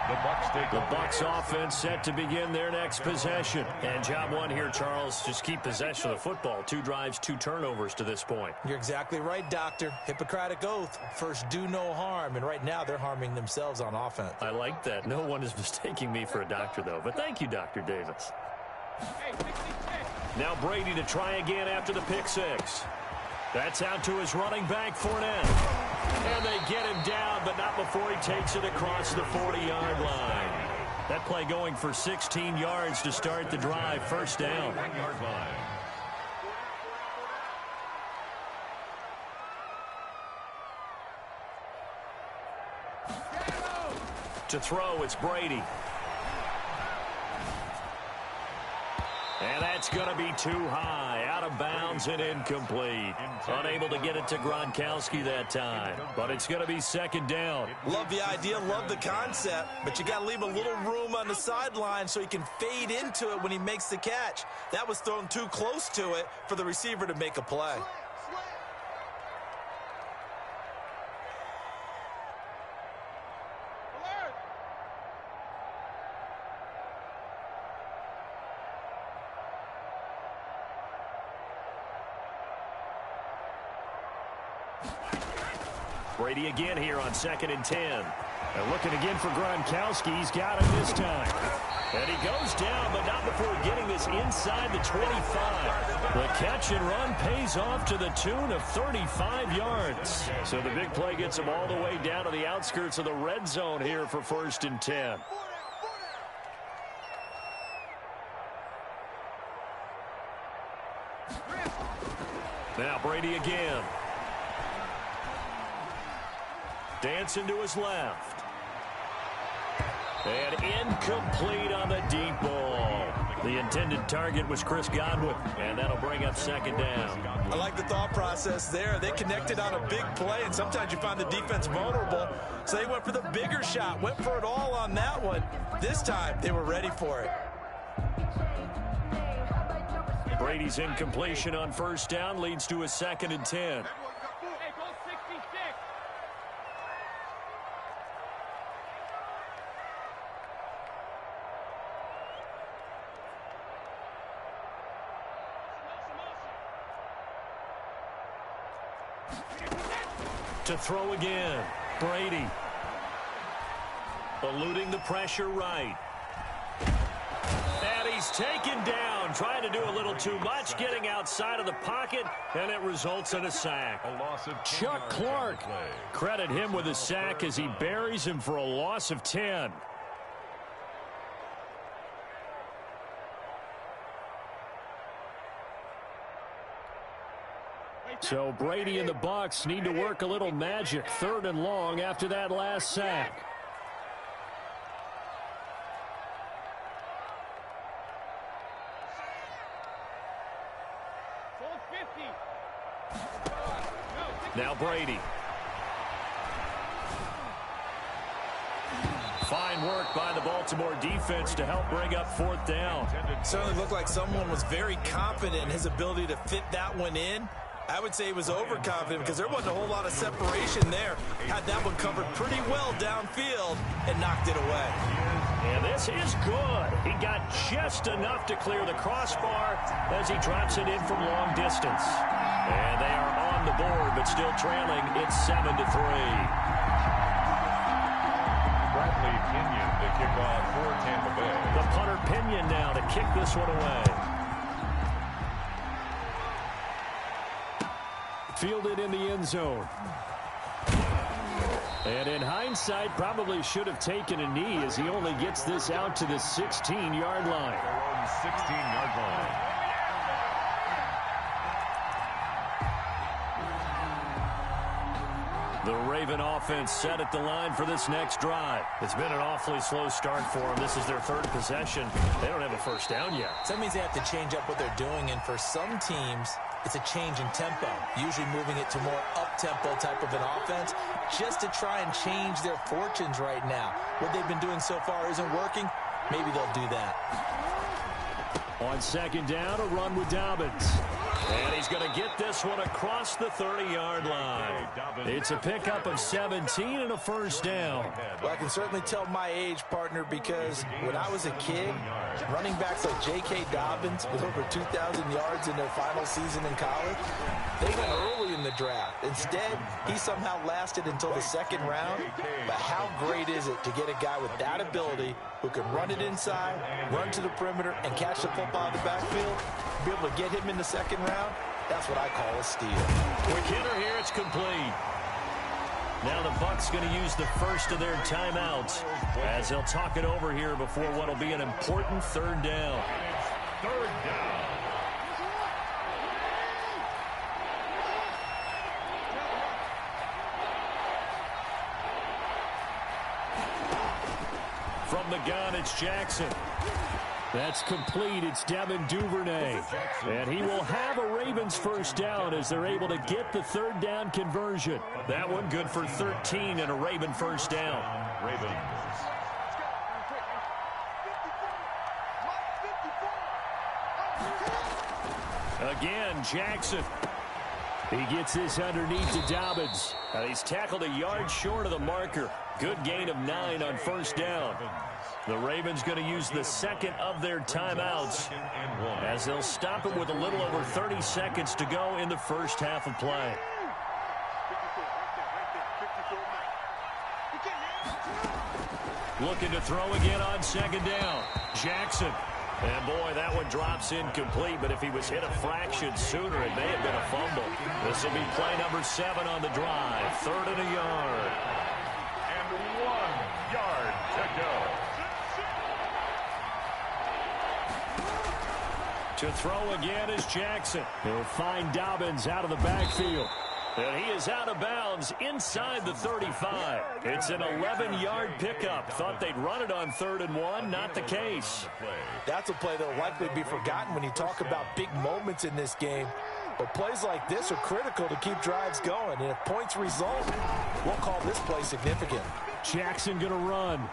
The Bucs offense set to begin their next possession. And job one here, Charles, just keep possession of the football. 2 drives, 2 turnovers to this point. You're exactly right, Doctor. Hippocratic oath. First, do no harm. And right now, they're harming themselves on offense. I like that. No one is mistaking me for a doctor, though. But thank you, Dr. Davis. Now Brady to try again after the pick six. That's out to his running back, Fournette. And they get him down, but not before he takes it across the 40-yard line. That play going for 16 yards to start the drive. 1st down. To throw, it's Brady. And that's going to be too high. Out of bounds and incomplete. Unable to get it to Gronkowski that time. But it's going to be 2nd down. Love the idea, love the concept, but you got to leave a little room on the sideline so he can fade into it when he makes the catch. That was thrown too close to it for the receiver to make a play. Brady again here on 2nd and 10. And looking again for Gronkowski. He's got him this time. And he goes down, but not before getting this inside the 25. The catch and run pays off to the tune of 35 yards. So the big play gets him all the way down to the outskirts of the red zone here for 1st and 10. Now Brady again. Dancing to his left. And incomplete on the deep ball. The intended target was Chris Godwin, and that'll bring up 2nd down. I like the thought process there. They connected on a big play, and sometimes you find the defense vulnerable. So they went for the bigger shot, went for it all on that one. This time, they were ready for it. Brady's incompletion on 1st down leads to a 2nd and 10. To throw again, Brady. Eluding the pressure right. And he's taken down, trying to do a little too much, getting outside of the pocket, and it results in a sack. A loss of Chuck Clark. Credit him with a sack as he buries him for a loss of 10. So Brady and the Bucs need to work a little magic. 3rd and long after that last sack. Now Brady. Fine work by the Baltimore defense to help bring up 4th down. Certainly looked like someone was very confident in his ability to fit that one in. I would say he was overconfident because there wasn't a whole lot of separation there. Had that one covered pretty well downfield and knocked it away. And this is good. He got just enough to clear the crossbar as he drops it in from long distance. And they are on the board, but still trailing. It's 7-3. Bradley Pinion to kick off for Tampa Bay. The punter Pinion now to kick this one away. Fielded in the end zone. And in hindsight, probably should have taken a knee as he only gets this out to the 16-yard line. 16-yard line. The Raven offense set at the line for this next drive. It's been an awfully slow start for them. This is their 3rd possession. They don't have a 1st down yet. So that means they have to change up what they're doing, and for some teams, it's a change in tempo, usually moving it to more up-tempo type of an offense just to try and change their fortunes right now. What they've been doing so far isn't working. Maybe they'll do that. On 2nd down, a run with Dobbins. And he's going to get this one across the 30-yard line. It's a pickup of 17 and a 1st down. Well, I can certainly tell my age, partner, because when I was a kid, running backs like J.K. Dobbins with over 2,000 yards in their final season in college, they went early in the draft. Instead, he somehow lasted until the 2nd round. But how great is it to get a guy with that ability who can run it inside, run to the perimeter, and catch the football in the backfield? Be able to get him in the 2nd round, that's what I call a steal. Quick hitter here, it's complete. Now the Bucs going to use the first of their timeouts as they'll talk it over here before what will be an important 3rd down. 3rd down. From the gun, it's Jackson. That's complete. It's Devin Duvernay. And he will have a Ravens 1st down as they're able to get the 3rd down conversion. That one good for 13 and a Raven 1st down. Ravens. Again, Jackson. He gets this underneath to Dobbins. He's tackled a yard short of the marker. Good gain of 9 on 1st down. The Ravens going to use the 2nd of their timeouts as they'll stop it with a little over 30 seconds to go in the 1st half of play. Looking to throw again on second down. Jackson. And, boy, that one drops incomplete, but if he was hit a fraction sooner, it may have been a fumble. This will be play number 7 on the drive. 3rd and a yard. And 1 yard to go. To throw again is Jackson. He'll find Dobbins out of the backfield. And he is out of bounds inside the 35. It's an 11-yard pickup. Thought they'd run it on 3rd and 1. Not the case. That's a play that will likely be forgotten when you talk about big moments in this game. But plays like this are critical to keep drives going. And if points result, we'll call this play significant. Jackson going to run.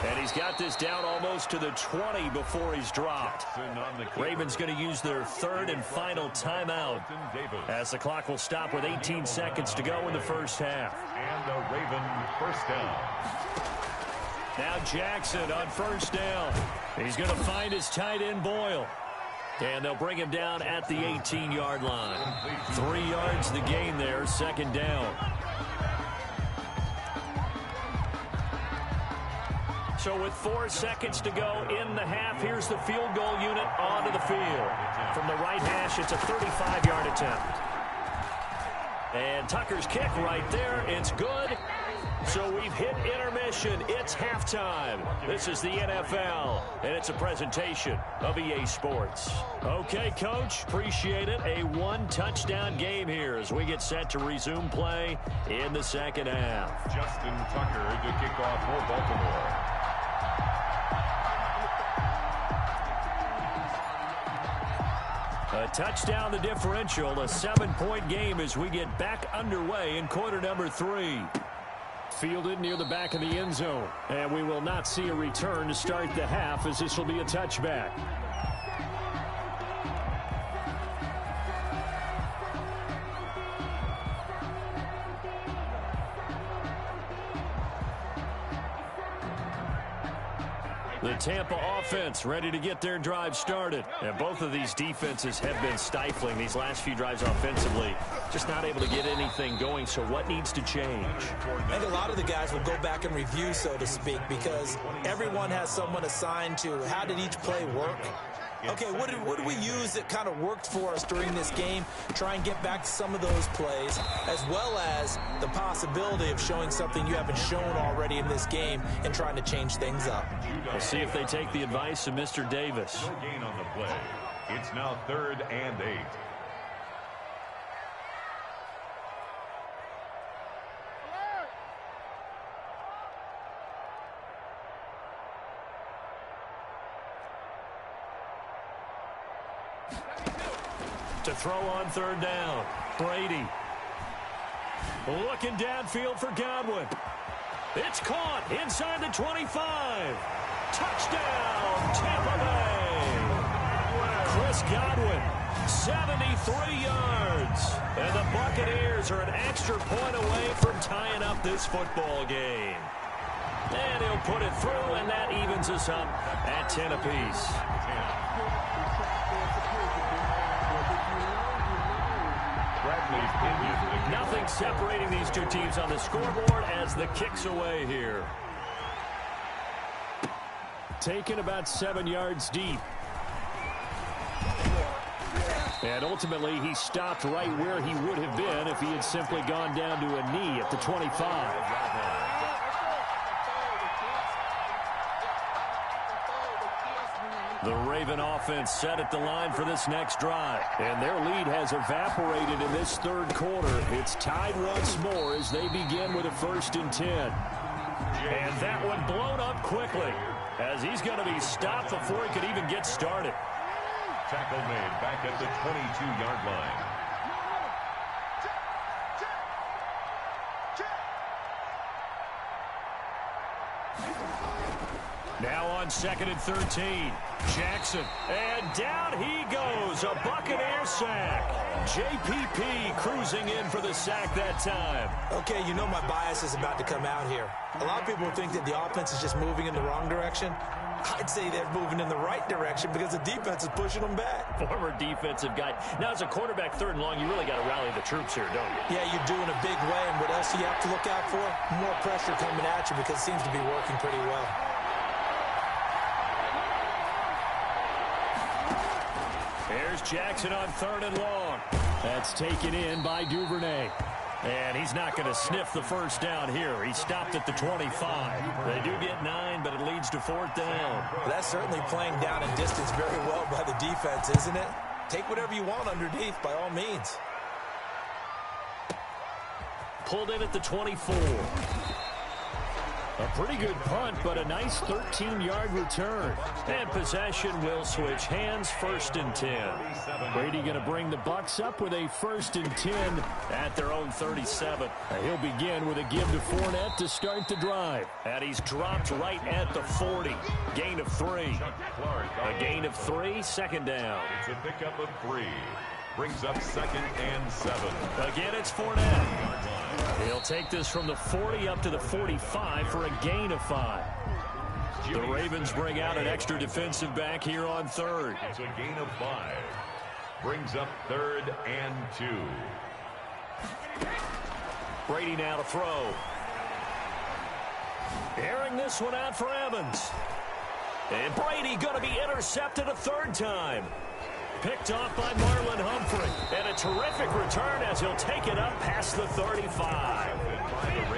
And he's got this down almost to the 20 before he's dropped. Ravens going to use their 3rd and final timeout as the clock will stop with 18 seconds to go in the first half. And a Raven first down. Now Jackson on first down. He's going to find his tight end Boyle. And they'll bring him down at the 18-yard line. 3 yards the gain there, 2nd down. So with 4 seconds to go in the half, here's the field goal unit onto the field. From the right hash, it's a 35-yard attempt. And Tucker's kick right there. It's good. So we've hit intermission. It's halftime. This is the NFL, and it's a presentation of EA Sports. Okay, Coach, appreciate it. A 1-touchdown game here as we get set to resume play in the second half. Justin Tucker to kick off for Baltimore. A touchdown the differential, a 7-point game as we get back underway in quarter number 3. Fielded near the back of the end zone. And we will not see a return to start the half as this will be a touchback. The Tampa offense ready to get their drive started. And both of these defenses have been stifling these last few drives offensively. Just not able to get anything going. So what needs to change? I think a lot of the guys will go back and review, so to speak, because everyone has someone assigned to how did each play work. Okay, what did we use that kind of worked for us during this game? Try and get back to some of those plays, as well as the possibility of showing something you haven't shown already in this game and trying to change things up. We'll see if they take the advice of Mr. Davis. No gain on the play. It's now 3rd and 8. To throw on 3rd down. Brady. Looking downfield for Godwin. It's caught inside the 25. Touchdown, Tampa Bay. Chris Godwin, 73 yards. And the Buccaneers are an extra point away from tying up this football game. And he'll put it through, and that evens us up at 10 apiece. Nothing separating these two teams on the scoreboard as the kick's away here. Taken about 7 yards deep. And ultimately, he stopped right where he would have been if he had simply gone down to a knee at the 25. The Raven offense set at the line for this next drive. And their lead has evaporated in this 3rd quarter. It's tied once more as they begin with a 1st and 10. And that one blown up quickly as he's going to be stopped before he could even get started. Tackle made back at the 22-yard line. Now on 2nd and 13. Jackson. And down he goes. A Buccaneer sack. JPP cruising in for the sack that time. Okay, you know my bias is about to come out here. A lot of people think that the offense is just moving in the wrong direction. I'd say they're moving in the right direction because the defense is pushing them back. Former defensive guy. Now, as a quarterback 3rd and long, you really got to rally the troops here, don't you? Yeah, you do in a big way, and what else else you have to look out for? More pressure coming at you because it seems to be working pretty well. Here's Jackson on 3rd and long. That's taken in by Duvernay. And he's not going to sniff the first down here. He stopped at the 25. They do get 9, but it leads to 4th down. Well, that's certainly playing down in distance very well by the defense, isn't it? Take whatever you want underneath, by all means. Pulled in at the 24. A pretty good punt, but a nice 13-yard return. And possession will switch hands, 1st and 10. Brady going to bring the Bucs up with a 1st and 10 at their own 37. He'll begin with a give to Fournette to start the drive. And he's dropped right at the 40. Gain of 3. A gain of 3, 2nd down. It's a pickup of 3. Brings up 2nd and 7. Again, it's Fournette. He'll take this from the 40 up to the 45 for a gain of 5. The Ravens bring out an extra defensive back here on 3rd. It's a gain of 5. Brings up 3rd and 2. Brady now to throw. Airing this one out for Evans. And Brady going to be intercepted a 3rd time. Picked off by Marlon Humphrey. And a terrific return as he'll take it up past the 35.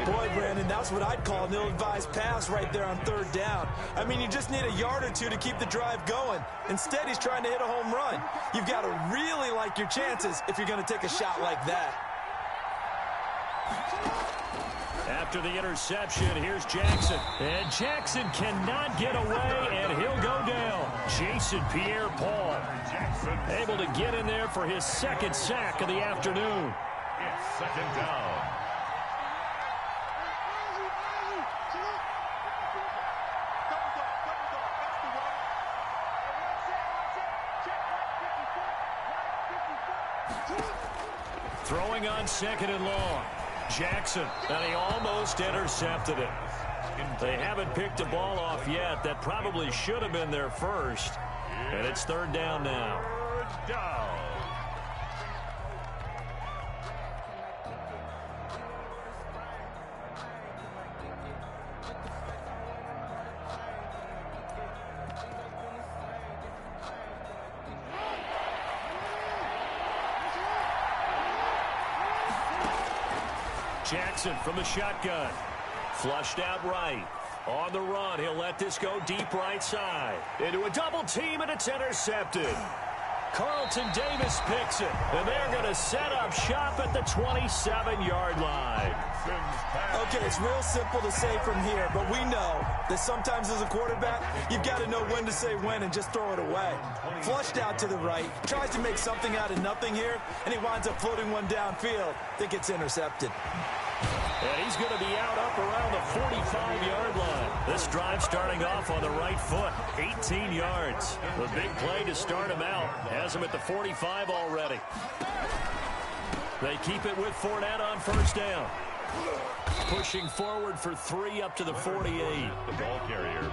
Boy, Brandon, that's what I'd call an ill-advised pass right there on 3rd down. I mean, you just need a yard or two to keep the drive going. Instead, he's trying to hit a home run. You've got to really like your chances if you're going to take a shot like that. After the interception, here's Jackson. And Jackson cannot get away, and he'll go down. Jason Pierre-Paul able to get in there for his 2nd sack of the afternoon. It's 2nd down. Throwing on 2nd and long. Jackson, and he almost intercepted it. They haven't picked a ball off yet. That probably should have been their first. And it's 3rd down now. 3rd down. Jackson from the shotgun. Flushed out right. On the run, he'll let this go deep right side. Into a double team, and it's intercepted. Carlton Davis picks it, and they're going to set up shop at the 27-yard line. Okay, it's real simple to say from here, but we know that sometimes as a quarterback, you've got to know when to say when and just throw it away. Flushed out to the right, tries to make something out of nothing here, and he winds up floating one downfield that gets intercepted. And he's going to be out up around the 45-yard line. This drive starting off on the right foot, 18 yards. The big play to start him out. Has him at the 45 already. They keep it with Fournette on 1st down. Pushing forward for 3 up to the 48. The ball carrier.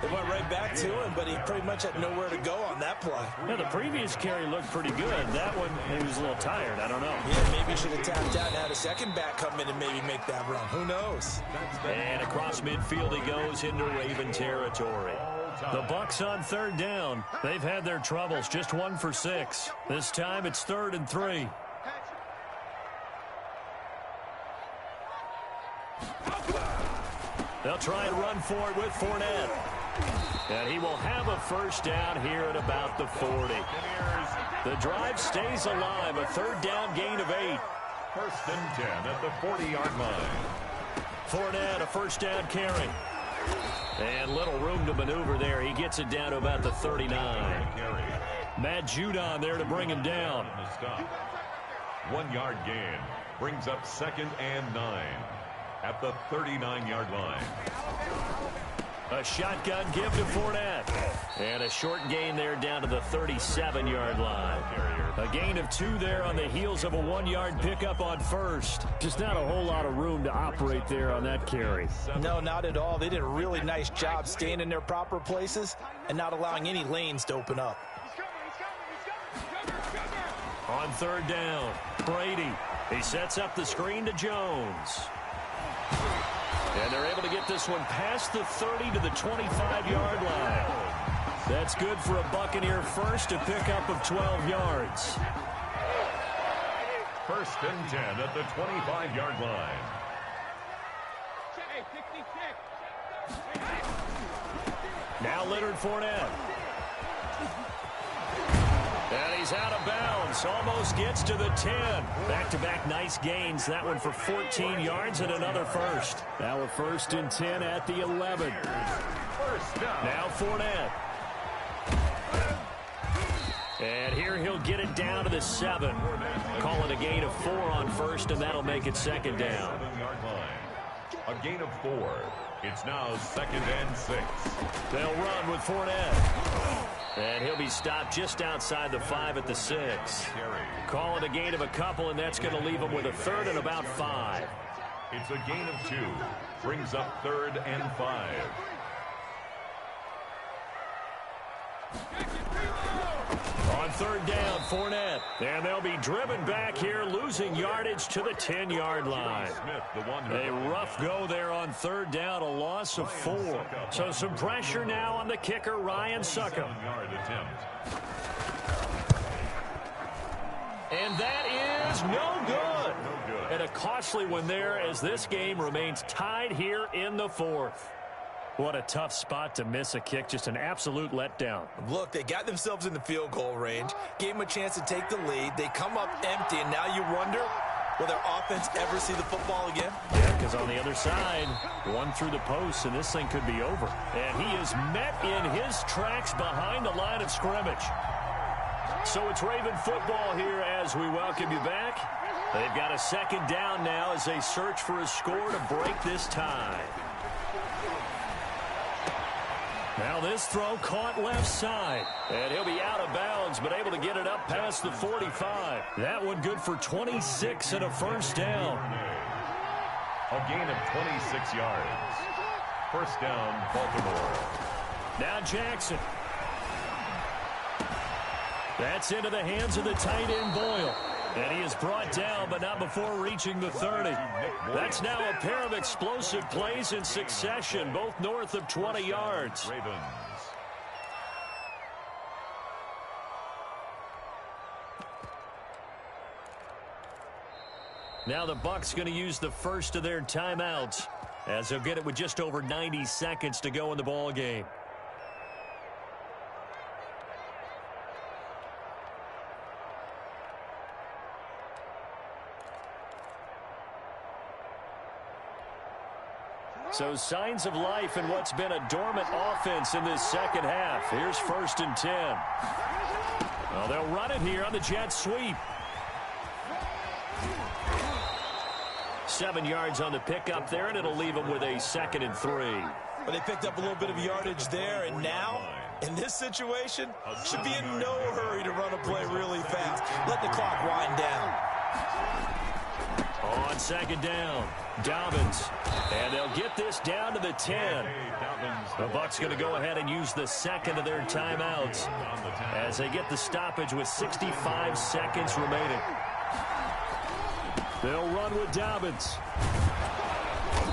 They went right back to him, but he pretty much had nowhere to go on that play. Yeah, the previous carry looked pretty good. That one, he was a little tired. I don't know. Yeah, maybe he should have tapped out and had a second back come in and maybe make that run. Who knows? And across midfield he goes into Raven territory. The Bucs on 3rd down. They've had their troubles. Just 1 for 6. This time it's 3rd and 3. They'll try and run for it with Fournette. And he will have a 1st down here at about the 40. The drive stays alive. A 3rd down gain of 8. 1st and 10 at the 40-yard line. Fournette, a 1st down carry. And little room to maneuver there. He gets it down to about the 39. Matt Judon there to bring him down. 1-yard gain. Brings up 2nd and 9. At the 39-yard line. A shotgun give to Fournette. And a short gain there down to the 37-yard line. A gain of 2 there on the heels of a 1-yard pickup on 1st. Just not a whole lot of room to operate there on that carry. No, not at all. They did a really nice job staying in their proper places and not allowing any lanes to open up. On 3rd down, Brady He sets up the screen to Jones. And they're able to get this one past the 30 to the 25-yard line. That's good for a Buccaneer first, a pickup of 12 yards. First and 10 at the 25-yard line. Now Leonard Fournette. And he's out of bounds. Almost gets to the 10. Back-to-back nice gains. That one for 14 yards and another first. Now a first and 10 at the 11. First down. Now Fournette. And here he'll get it down to the 7. Call it a gain of 4 on first, and that'll make it second down. 7-yard line. A gain of 4. It's now second and 6. They'll run with Fournette. And he'll be stopped just outside the 5 at the 6. Call it a gain of a couple, and that's going to leave him with a third and about 5. It's a gain of 2. Brings up third and 5. On third down, Fournette. And they'll be driven back here, losing yardage to the 10-yard line. A rough go there on third down, a loss of 4. So some pressure now on the kicker, Ryan Succop. And that is no good. And a costly one there as this game remains tied here in the 4th. What a tough spot to miss a kick. Just an absolute letdown. Look, they got themselves in the field goal range, gave them a chance to take the lead. They come up empty, and now you wonder, will their offense ever see the football again? Yeah, because on the other side, one through the post, and this thing could be over. And he is met in his tracks behind the line of scrimmage. So it's Raven football here as we welcome you back. They've got a second down now as they search for a score to break this tie. Now this throw caught left side. And he'll be out of bounds, but able to get it up past the 45. That one good for 26 and a first down. A gain of 26 yards. First down, Baltimore. Now Jackson. That's into the hands of the tight end Boyle. And he is brought down, but not before reaching the 30. That's now a pair of explosive plays in succession, both north of 20 yards. Ravens. Now the Bucs going to use the first of their timeouts as they'll get it with just over 90 seconds to go in the ball game. So signs of life in what's been a dormant offense in this second half. Here's first and 10. Well, they'll run it here on the jet sweep. 7 yards on the pickup there, and it'll leave them with a second and 3. But they picked up a little bit of yardage there, and now, in this situation, should be in no hurry to run a play really fast. Let the clock wind down. On second down, Dobbins. And they'll get this down to the 10. The Bucs going to go ahead and use the second of their timeouts as they get the stoppage with 65 seconds remaining. They'll run with Dobbins.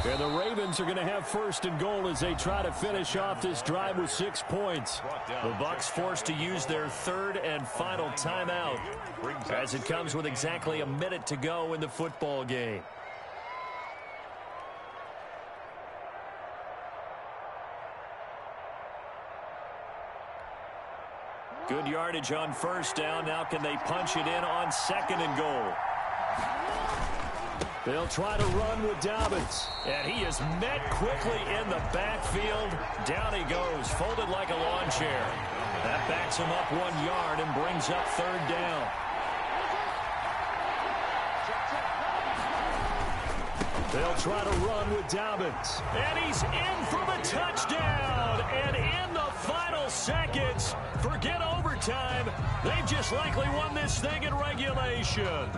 And the Ravens are going to have first and goal as they try to finish off this drive with 6 points. The Bucs forced to use their third and final timeout as it comes with exactly a minute to go in the football game. Good yardage on first down. Now can they punch it in on second and goal? They'll try to run with Dobbins. And he is met quickly in the backfield. Down he goes, folded like a lawn chair. That backs him up 1 yard and brings up third down. They'll try to run with Dobbins. And he's in for the touchdown. And in the final seconds, forget overtime. They've just likely won this thing in regulation.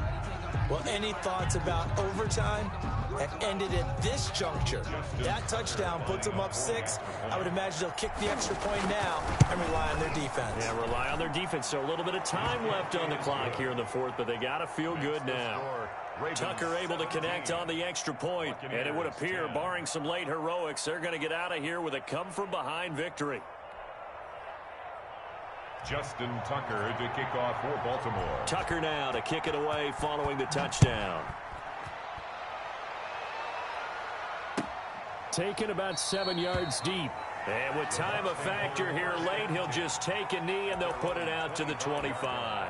Well, any thoughts about overtime? That ended at this juncture. That touchdown puts them up 6. I would imagine they'll kick the extra point now and rely on their defense. Yeah, rely on their defense. So a little bit of time left on the clock here in the 4th, but they got to feel good now. Tucker able to connect on the extra point, and it would appear, barring some late heroics, they're going to get out of here with a come-from-behind victory. Justin Tucker to kick off for Baltimore. Tucker now to kick it away following the touchdown. Taken about 7 yards deep. And with time a factor here late, he'll just take a knee and they'll put it out to the 25.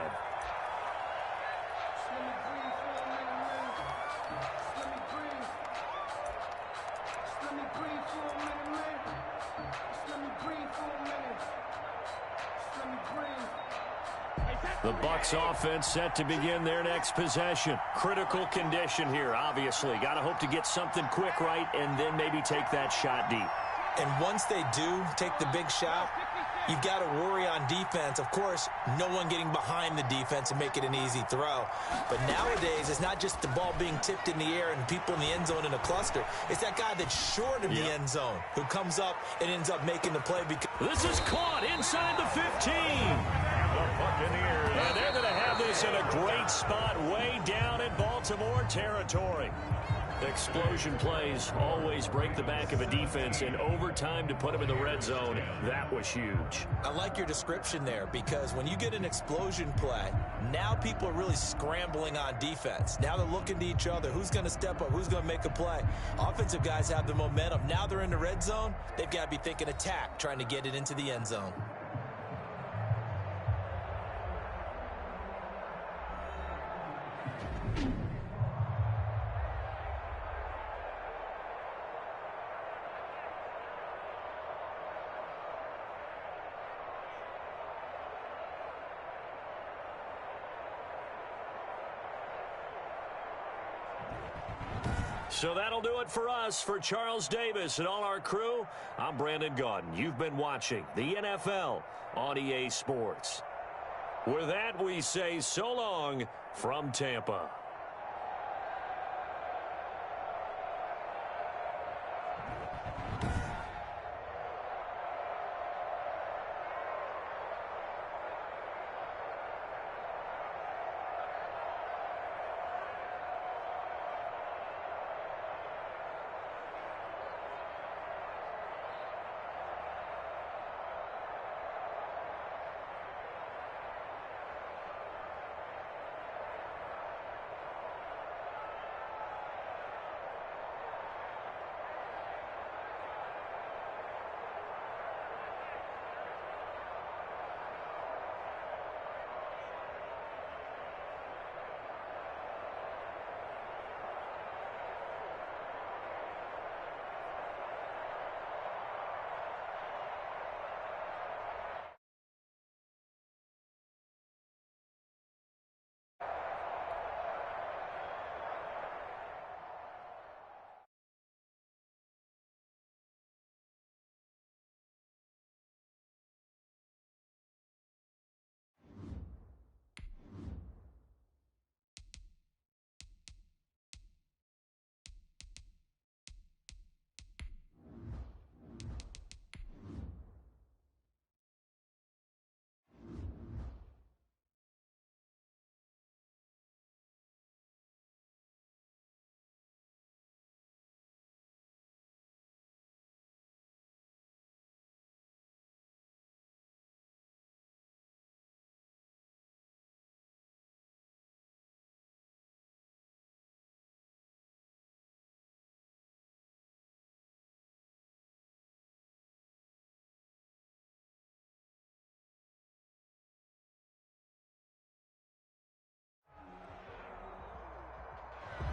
The Bucs offense set to begin their next possession. Critical condition here, obviously. Got to hope to get something quick right and then maybe take that shot deep. And once they do take the big shot, you've got to worry on defense. Of course, no one getting behind the defense and make it an easy throw. But nowadays, it's not just the ball being tipped in the air and people in the end zone in a cluster. It's that guy that's short of the end zone who comes up and ends up making the play. This is caught inside the 15. And they're going to have this in a great spot way down in Baltimore territory. Explosion plays always break the back of a defense, and overtime to put them in the red zone, that was huge. I like your description there, because when you get an explosion play, now people are really scrambling on defense. Now they're looking to each other. Who's going to step up? Who's going to make a play? Offensive guys have the momentum. Now they're in the red zone. They've got to be thinking attack, trying to get it into the end zone. So that'll do it for us. For Charles Davis and all our crew, I'm Brandon Gaudin. You've been watching the NFL on EA Sports. With that, we say so long from Tampa.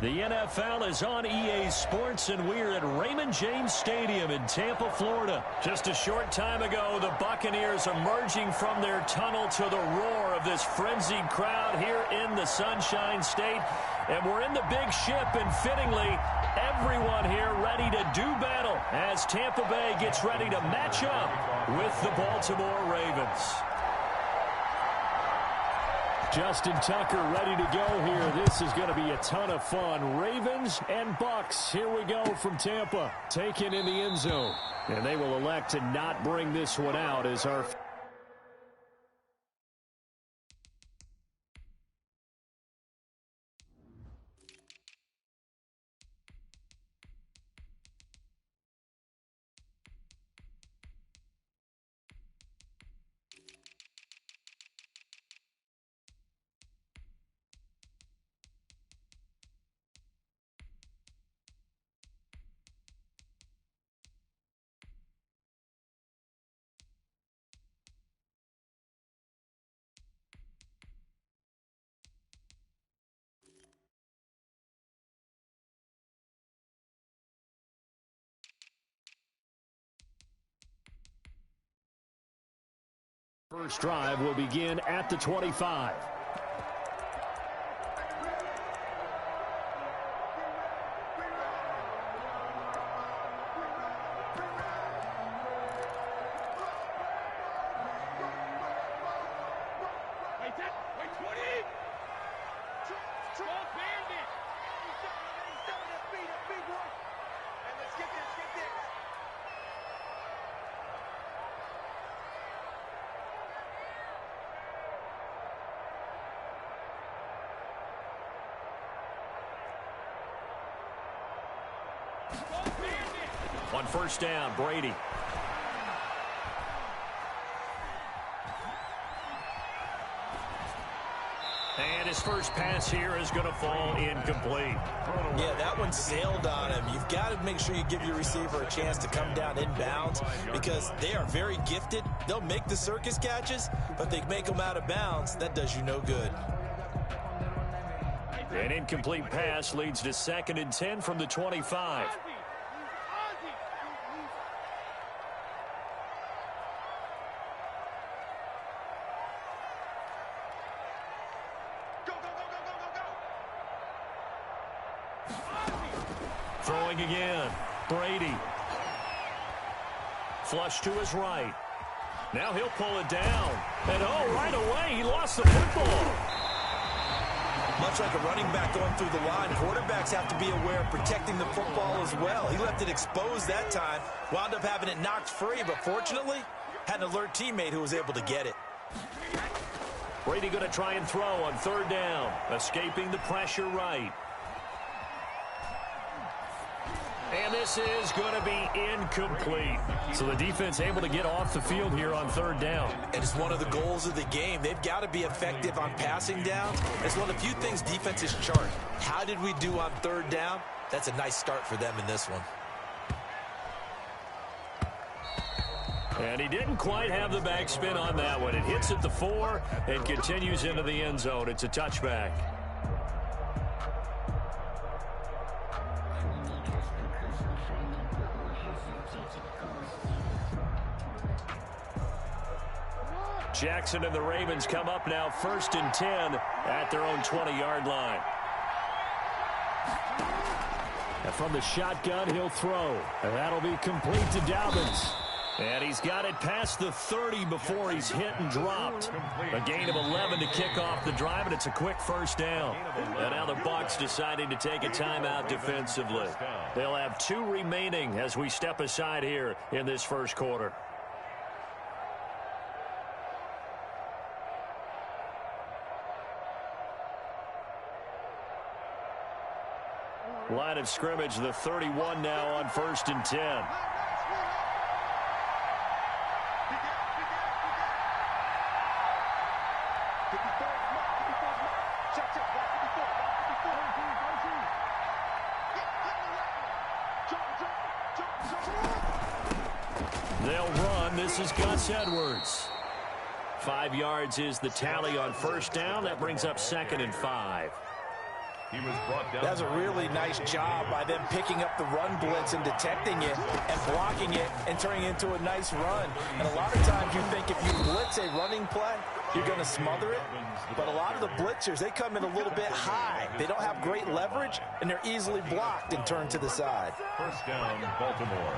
The NFL is on EA Sports, and we're at Raymond James Stadium in Tampa, Florida. Just a short time ago, the Buccaneers emerging from their tunnel to the roar of this frenzied crowd here in the Sunshine State. And we're in the big ship, and fittingly, everyone here ready to do battle as Tampa Bay gets ready to match up with the Baltimore Ravens. Justin Tucker ready to go here. This is going to be a ton of fun. Ravens and Bucs, here we go from Tampa, taken in the end zone. And they will elect to not bring this one out as our First drive will begin at the 25. On first down, Brady. And his first pass here is going to fall incomplete. Yeah, that one sailed on him. You've got to make sure you give your receiver a chance to come down inbounds because they are very gifted. They'll make the circus catches, but they make them out of bounds. That does you no good. An incomplete pass leads to 2nd and 10 from the 25. Throwing again. Brady. Flush to his right. Now he'll pull it down. And right away he lost the football. Much like a running back going through the line, quarterbacks have to be aware of protecting the football as well. He left it exposed that time, wound up having it knocked free, but fortunately had an alert teammate who was able to get it. Brady going to try and throw on 3rd down, escaping the pressure right. And this is going to be incomplete. So the defense able to get off the field here on 3rd down. And it's one of the goals of the game. They've got to be effective on passing down. It's one of the few things defenses chart. How did we do on 3rd down? That's a nice start for them in this one. And he didn't quite have the backspin on that one. It hits at the 4 and continues into the end zone. It's a touchback. Jackson and the Ravens come up now 1st and 10 at their own 20-yard line. And from the shotgun, he'll throw. And that'll be complete to Dobbins. And he's got it past the 30 before he's hit and dropped. A gain of 11 to kick off the drive, and it's a quick first down. And now the Bucs deciding to take a timeout defensively. They'll have 2 remaining as we step aside here in this first quarter. Line of scrimmage, the 31 now on 1st and 10. They'll run. This is Gus Edwards. 5 yards is the tally on first down. That brings up 2nd and 5. He was brought down. That's a really nice job by them picking up the run blitz and detecting it and blocking it and turning it into a nice run. And a lot of times you think if you blitz a running play, you're going to smother it. But a lot of the blitzers, they come in a little bit high. They don't have great leverage, and they're easily blocked and turned to the side. First down, Baltimore.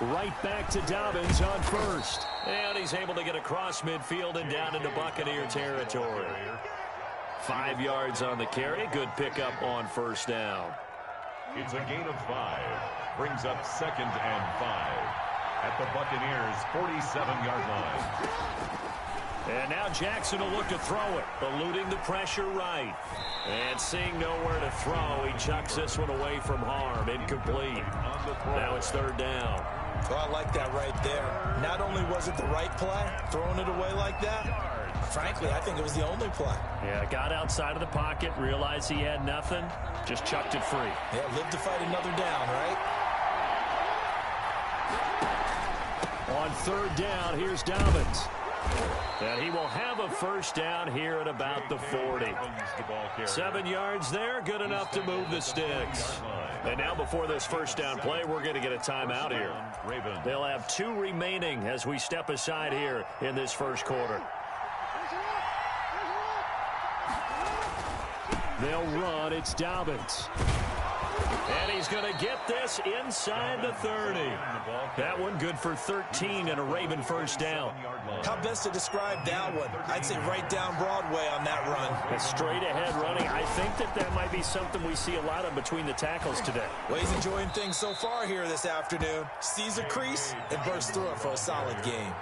Right back to Dobbins on first. And he's able to get across midfield and down into Buccaneer territory. 5 yards on the carry. Good pickup on first down. It's a gain of 5. Brings up 2nd and 5 at the Buccaneers' 47-yard line. And now Jackson will look to throw it, eluding the pressure right. And seeing nowhere to throw, he chucks this one away from harm. Incomplete. Now it's 3rd down. Oh, I like that right there. Not only was it the right play, throwing it away like that, frankly, I think it was the only play. Yeah, got outside of the pocket, realized he had nothing, just chucked it free. Yeah, live to fight another down, right? On 3rd down, here's Dobbins. And he will have a first down here at about the 40. 7 yards there, good enough to move the sticks. And now before this first down play, we're going to get a timeout here. They'll have 2 remaining as we step aside here in this first quarter. They'll run. It's Dobbins. And he's going to get this inside the 30. That one good for 13 and a Raven first down. How best to describe that one? I'd say right down Broadway on that run. It's straight ahead running. I think that might be something we see a lot of between the tackles today. Well, he's enjoying things so far here this afternoon. Sees a crease and bursts through it for a solid game.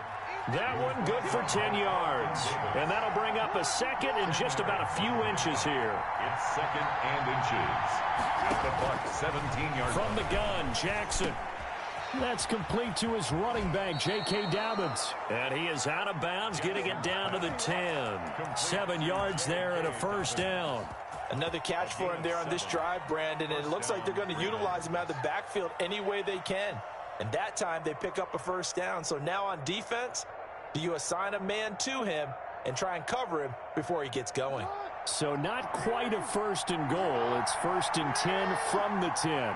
That one good for 10 yards. And that'll bring up a second and just about a few inches here. It's second and inches. At the Buck, 17-yard from the gun, Jackson. That's complete to his running back, J.K. Dobbins. And he is out of bounds, getting it down to the 10. 7 yards there and a first down. Another catch for him there on this drive, Brandon. And it looks like they're going to utilize him out of the backfield any way they can. And that time they pick up a first down. So now on defense, do you assign a man to him and try and cover him before he gets going? So not quite a first and goal. It's first and 10 from the 10.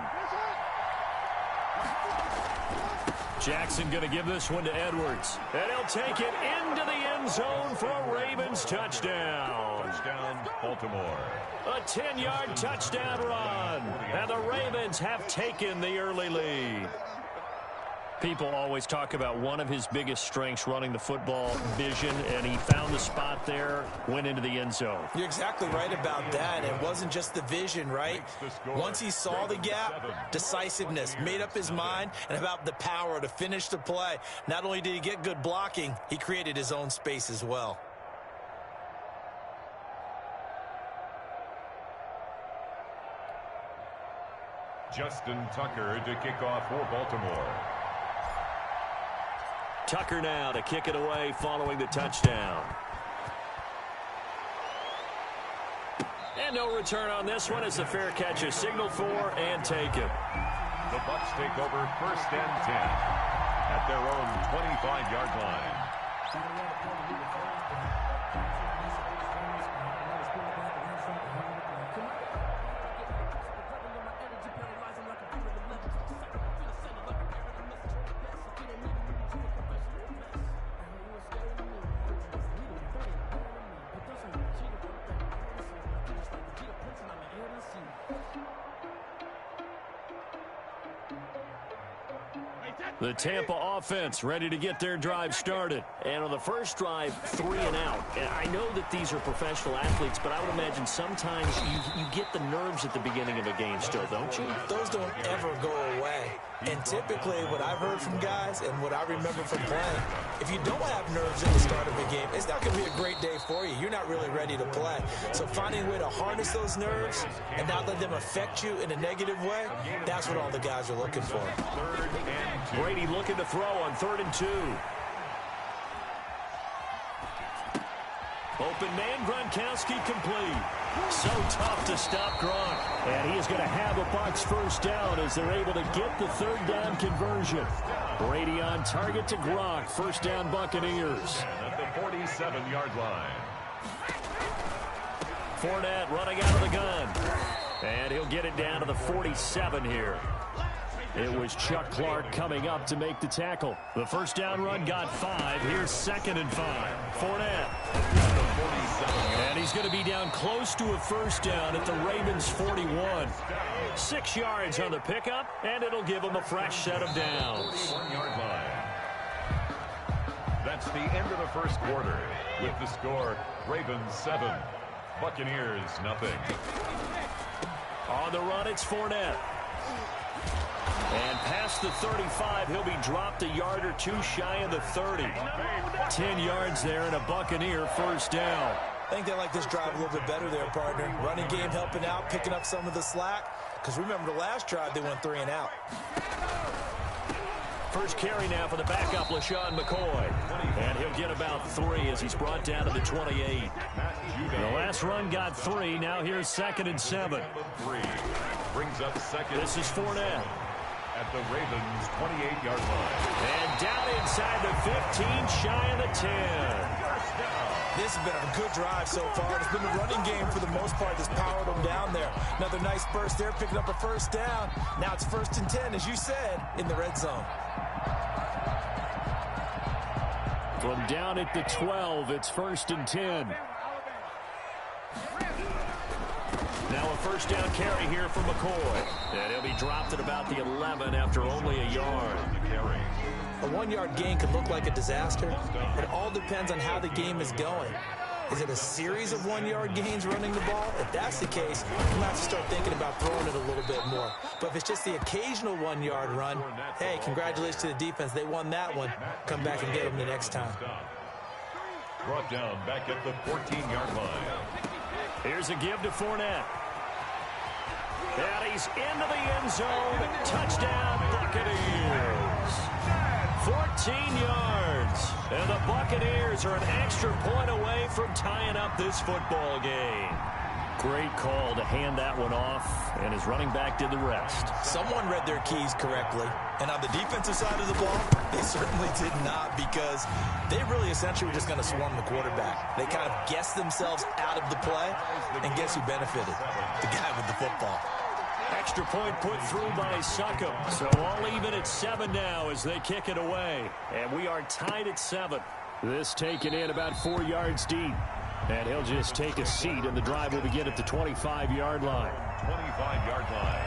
Jackson going to give this one to Edwards. And he'll take it into the end zone for a Ravens touchdown. Touchdown, Baltimore. A 10-yard touchdown run. And the Ravens have taken the early lead. People always talk about one of his biggest strengths running the football, vision, and he found the spot there, went into the end zone. You're exactly right about that. It wasn't just the vision, right? Once he saw the gap, decisiveness, made up his mind, and about the power to finish the play. Not only did he get good blocking, he created his own space as well. Justin Tucker to kick off for Baltimore. Tucker now to kick it away following the touchdown. And no return on this one as the fair catch is signaled for and taken. The Bucs take over first and 10 at their own 25-yard line. The Tampa offense ready to get their drive started. And on the first drive, 3 and out. And I know that these are professional athletes, but I would imagine sometimes you get the nerves at the beginning of a game still, don't you? Those don't ever go away. And typically what I've heard from guys and what I remember from playing, if you don't have nerves at the start of a game, it's not going to be a great day for you. You're not really ready to play. So finding a way to harness those nerves and not let them affect you in a negative way, that's what all the guys are looking for. Brady looking to throw on 3rd and 2. Open man, Gronkowski complete. So tough to stop Gronk. And he is going to have a Bucs first down as they're able to get the 3rd down conversion. Brady on target to Gronk. First down Buccaneers. At the 47-yard line. Fournette running out of the gun. And he'll get it down to the 47 here. It was Chuck Clark coming up to make the tackle. The first down run got 5. Here's 2nd and 5. Fournette. And he's going to be down close to a first down at the Ravens 41. 6 yards on the pickup, and it'll give him a fresh set of downs. 1-yard line. That's the end of the first quarter. With the score, Ravens 7, Buccaneers nothing. On the run, it's Fournette. And past the 35, he'll be dropped a yard or 2 shy of the 30. 10 yards there and a Buccaneer first down. I think they like this drive a little bit better there, partner. Running game helping out, picking up some of the slack. Because remember the last drive, they went 3 and out. First carry now for the backup, LaShawn McCoy. And he'll get about 3 as he's brought down to the 28. The last run got 3. Now here's 2nd and 7. Brings up second. This is Fournette. at the Ravens' 28-yard line. And down inside the 15, shy of the 10. This has been a good drive so far. It's been the running game for the most part that's powered them down there. Another nice burst there, picking up a first down. Now it's 1st and 10, as you said, in the red zone. From down at the 12, it's 1st and 10. Now a first down carry here for McCoy. And he'll be dropped at about the 11 after only a yard. A 1-yard gain could look like a disaster. It all depends on how the game is going. Is it a series of 1-yard gains running the ball? If that's the case, you might have to start thinking about throwing it a little bit more. But if it's just the occasional 1-yard run, hey, congratulations to the defense. They won that one. Come back and get them the next time. Brought down back at the 14-yard line. Here's a give to Fournette. And he's into the end zone. Touchdown, Buccaneers. 14 yards. And the Buccaneers are an extra point away from tying up this football game. Great call to hand that one off, and his running back did the rest. Someone read their keys correctly. And on the defensive side of the ball, they certainly did not, because they really essentially were just going to swarm the quarterback. They kind of guessed themselves out of the play, and guess who benefited? The guy with the football. Extra point put through by Succop. So all even at 7 now as they kick it away. And we are tied at 7. This taken in about 4 yards deep. And he'll just take a seat, and the drive will begin at the 25-yard line. 25-yard line.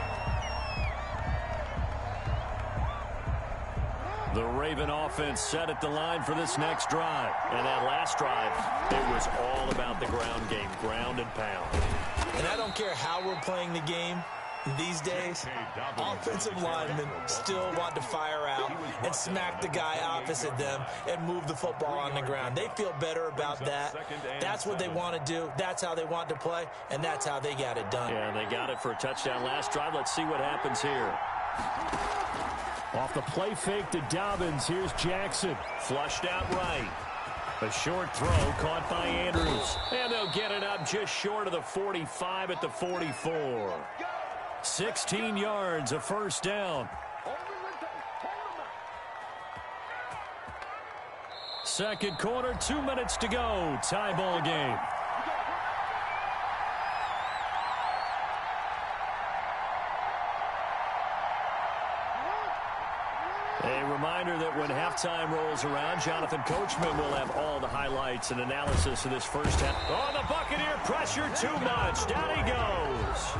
The Raven offense set at the line for this next drive. And that last drive, it was all about the ground game, ground and pound. And I don't care how we're playing the game these days, offensive linemen still want to fire out and smack the guy opposite them and move the football on the ground. They feel better about that. That's what they want to do. That's how they want to play, and that's how they got it done. Yeah, they got it for a touchdown last drive. Let's see what happens here. Off the play fake to Dobbins, here's Jackson. Flushed out right. A short throw caught by Andrews. And they'll get it up just short of the 45 at the 44. 16 yards, a first down. Second quarter, 2 minutes to go. Tie ball game. A reminder that when halftime rolls around, Jonathan Coachman will have all the highlights and analysis of this first half. Oh, the Buccaneer pressure too much. Down he goes.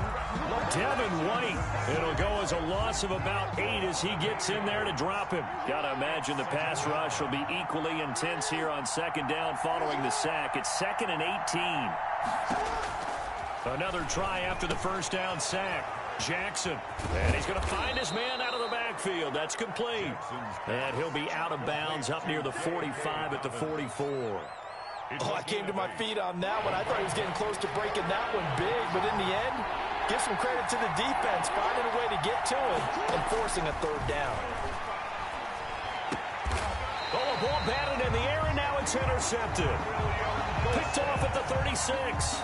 Devin White. It'll go as a loss of about 8 as he gets in there to drop him. Got to imagine the pass rush will be equally intense here on second down following the sack. It's 2nd and 18. Another try after the first down sack. Jackson, and he's going to find his man out of the backfield. That's complete. And he'll be out of bounds up near the 45 at the 44. Oh, I came to my feet on that one. I thought he was getting close to breaking that one big, but in the end, give some credit to the defense, finding a way to get to him and forcing a third down. Oh, a ball batted in the air, and now it's intercepted. Picked off at the 36.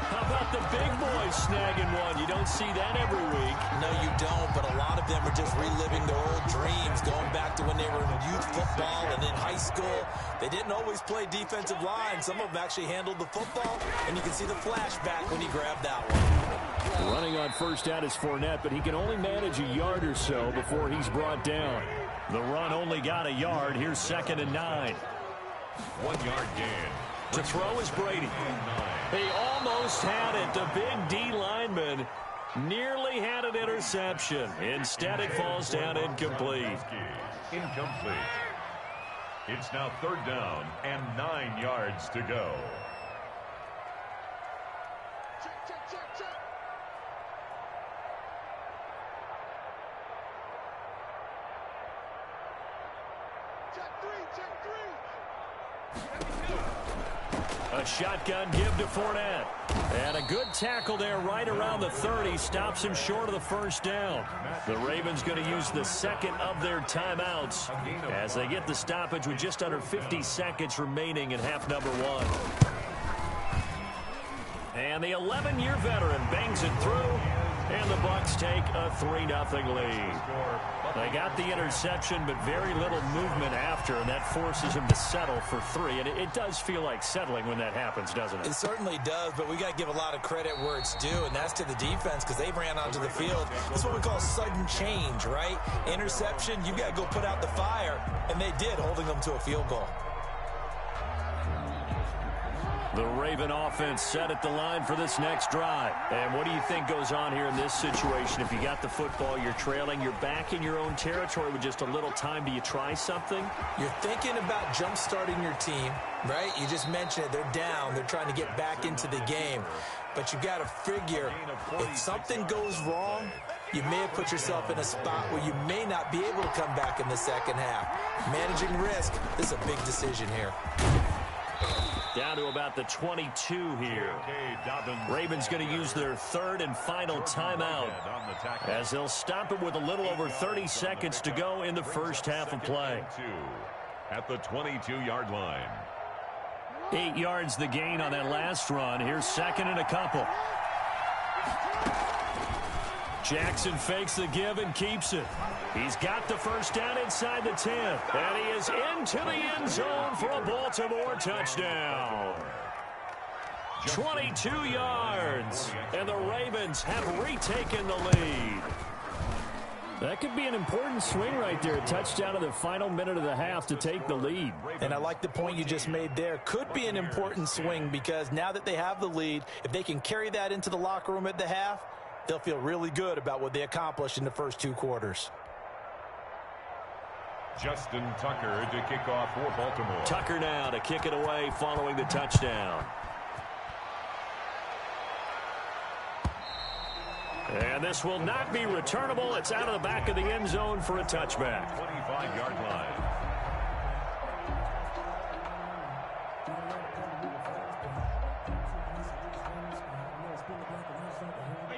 How about the big boys snagging one? You don't see that every week. No, you don't, but a lot of them are just reliving their old dreams, going back to when they were in youth football and in high school. They didn't always play defensive line. Some of them actually handled the football, and you can see the flashback when he grabbed that one. Running on first down is Fournette, but he can only manage a yard or so before he's brought down. The run only got a yard. Here's 2nd and 9. 1 yard gain. To throw is Brady. He almost had it. The big D lineman nearly had an interception. Instead, it falls down incomplete. Incomplete. It's now 3rd down and 9 yards to go. A shotgun give to Fournette. And a good tackle there right around the 30. Stops him short of the first down. The Ravens going to use the second of their timeouts as they get the stoppage with just under 50 seconds remaining in half number 1. And the 11-year veteran bangs it through. And the Bucs take a 3-0 lead. They got the interception, but very little movement after, and that forces them to settle for 3. And it does feel like settling when that happens, doesn't it? It certainly does, but we got to give a lot of credit where it's due, and that's to the defense because they ran onto the field. That's what we call sudden change, right? Interception, you got to go put out the fire, and they did, holding them to a field goal. The Raven offense set at the line for this next drive. And what do you think goes on here in this situation? If you got the football, you're trailing, you're back in your own territory with just a little time. Do you try something? You're thinking about jump-starting your team, right? You just mentioned it. They're down. They're trying to get back into the game. But you got to figure if something goes wrong, you may have put yourself in a spot where you may not be able to come back in the second half. Managing risk, this is a big decision here. Down to about the 22 here. Ravens going to use their third and final timeout as they'll stop it with a little over 30 seconds to go in the first half of play. At the 22-yard line. 8 yards the gain on that last run. Here's second and a couple. Jackson fakes the give and keeps it. He's got the first down inside the 10. And he is into the end zone for a Baltimore touchdown. 22 yards. And the Ravens have retaken the lead. That could be an important swing right there. A touchdown in the final minute of the half to take the lead. And I like the point you just made there. Could be an important swing because now that they have the lead, if they can carry that into the locker room at the half, they'll feel really good about what they accomplished in the first 2 quarters. Justin Tucker to kick off for Baltimore. Tucker now to kick it away following the touchdown. And this will not be returnable. It's out of the back of the end zone for a touchback. 25-yard line.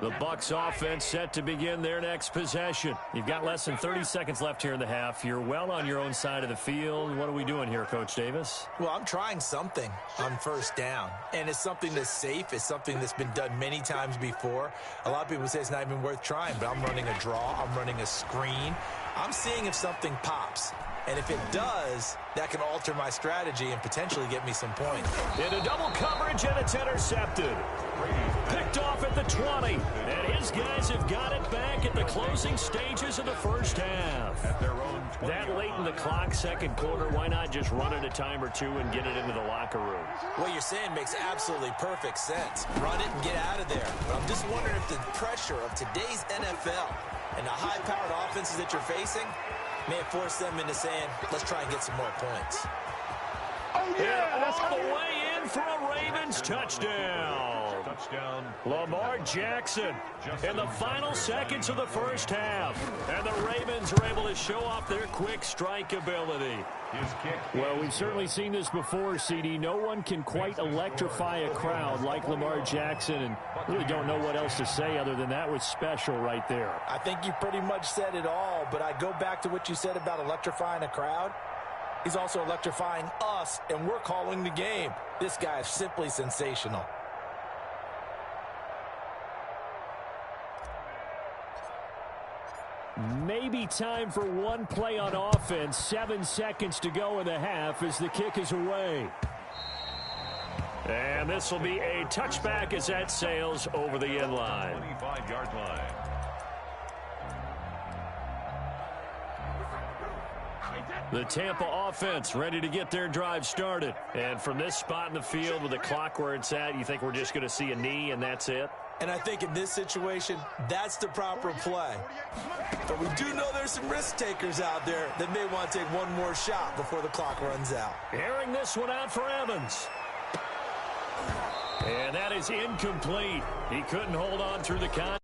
The Bucs offense set to begin their next possession. You've got less than 30 seconds left here in the half. You're well on your own side of the field. What are we doing here, Coach Davis? Well, I'm trying something on first down, and it's something that's safe. It's something that's been done many times before. A lot of people say it's not even worth trying, but I'm running a draw. I'm running a screen. I'm seeing if something pops. And if it does, that can alter my strategy and potentially get me some points. In a double coverage, and it's intercepted. Picked off at the 20. And his guys have got it back at the closing stages of the first half. At their own that late in the clock, second quarter, why not just run it a time or two and get it into the locker room? What you're saying makes absolutely perfect sense. Run it and get out of there. But I'm just wondering if the pressure of today's NFL and the high-powered offenses that you're facing may have forced them into saying, let's try and get some more points. Oh, yeah, and all the way in for a Ravens touchdown. Lamar Jackson in the final seconds of the first half. And the Ravens are able to show off their quick strike ability. Well, we've certainly seen this before, CD. No one can quite electrify a crowd like Lamar Jackson, and really don't know what else to say other than that was special right there. I think you pretty much said it all, but I go back to what you said about electrifying a crowd. He's also electrifying us, and we're calling the game. This guy is simply sensational. Maybe time for one play on offense. 7 seconds to go in the half as the kick is away. And this will be a touchback as that sails over the end line. 25-yard line. The Tampa offense ready to get their drive started. And from this spot in the field with the clock where it's at, you think we're just going to see a knee and that's it? And I think in this situation, that's the proper play. But we do know there's some risk takers out there that may want to take one more shot before the clock runs out. Airing this one out for Evans. And that is incomplete. He couldn't hold on through the count.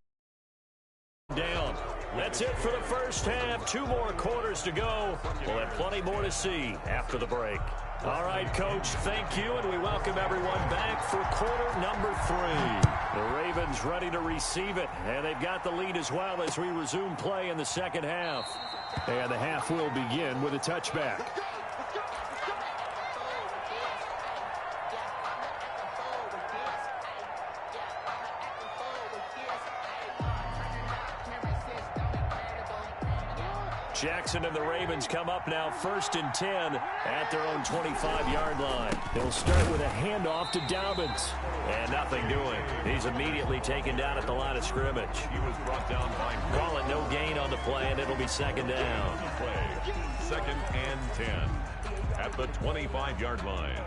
Down. That's it for the first half. 2 more quarters to go. We'll have plenty more to see after the break. All right, Coach, thank you, and we welcome everyone back for quarter number 3. The Ravens ready to receive it, and they've got the lead as well as we resume play in the second half. And the half will begin with a touchback. Jackson and the Ravens come up now 1st and 10 at their own 25-yard line. They'll start with a handoff to Dobbins. And nothing doing. He's immediately taken down at the line of scrimmage. He was brought down by Call it no gain on the play, and it'll be 2nd down. 2nd and 10 at the 25-yard line.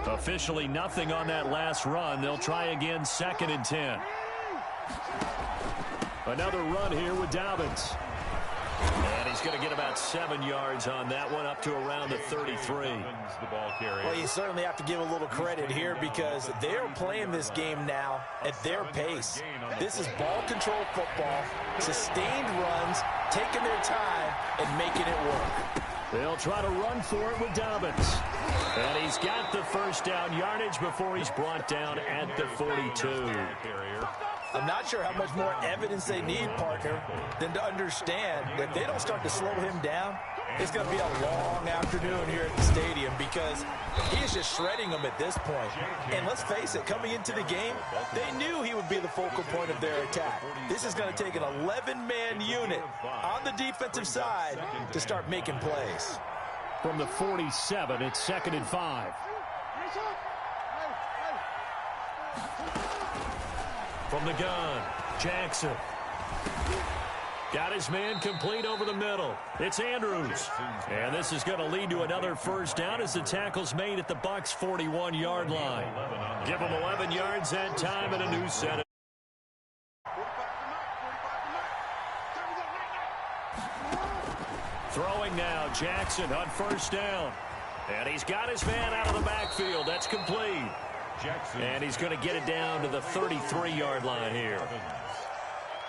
Officially nothing on that last run. They'll try again 2nd and 10. Another run here with Dobbins. And he's going to get about 7 yards on that one, up to around the 33. Well, you certainly have to give a little credit here because they're playing this game now at their pace. This is ball control football, sustained runs, taking their time, and making it work. They'll try to run for it with Dobbins. And he's got the 1st down yardage before he's brought down at the 42. I'm not sure how much more evidence they need, partner, than to understand that if they don't start to slow him down, it's going to be a long afternoon here at the stadium because he is just shredding them at this point. And let's face it, coming into the game, they knew he would be the focal point of their attack. This is going to take an 11-man unit on the defensive side to start making plays. From the 47, it's 2nd and 5. From the gun, Jackson. Got his man complete over the middle. It's Andrews. And this is going to lead to another 1st down as the tackle's made at the Bucs' 41-yard line. Give them 11 yards that time and a new set. Throwing now, Jackson on 1st down. And he's got his man out of the backfield. That's complete. And he's going to get it down to the 33-yard line here.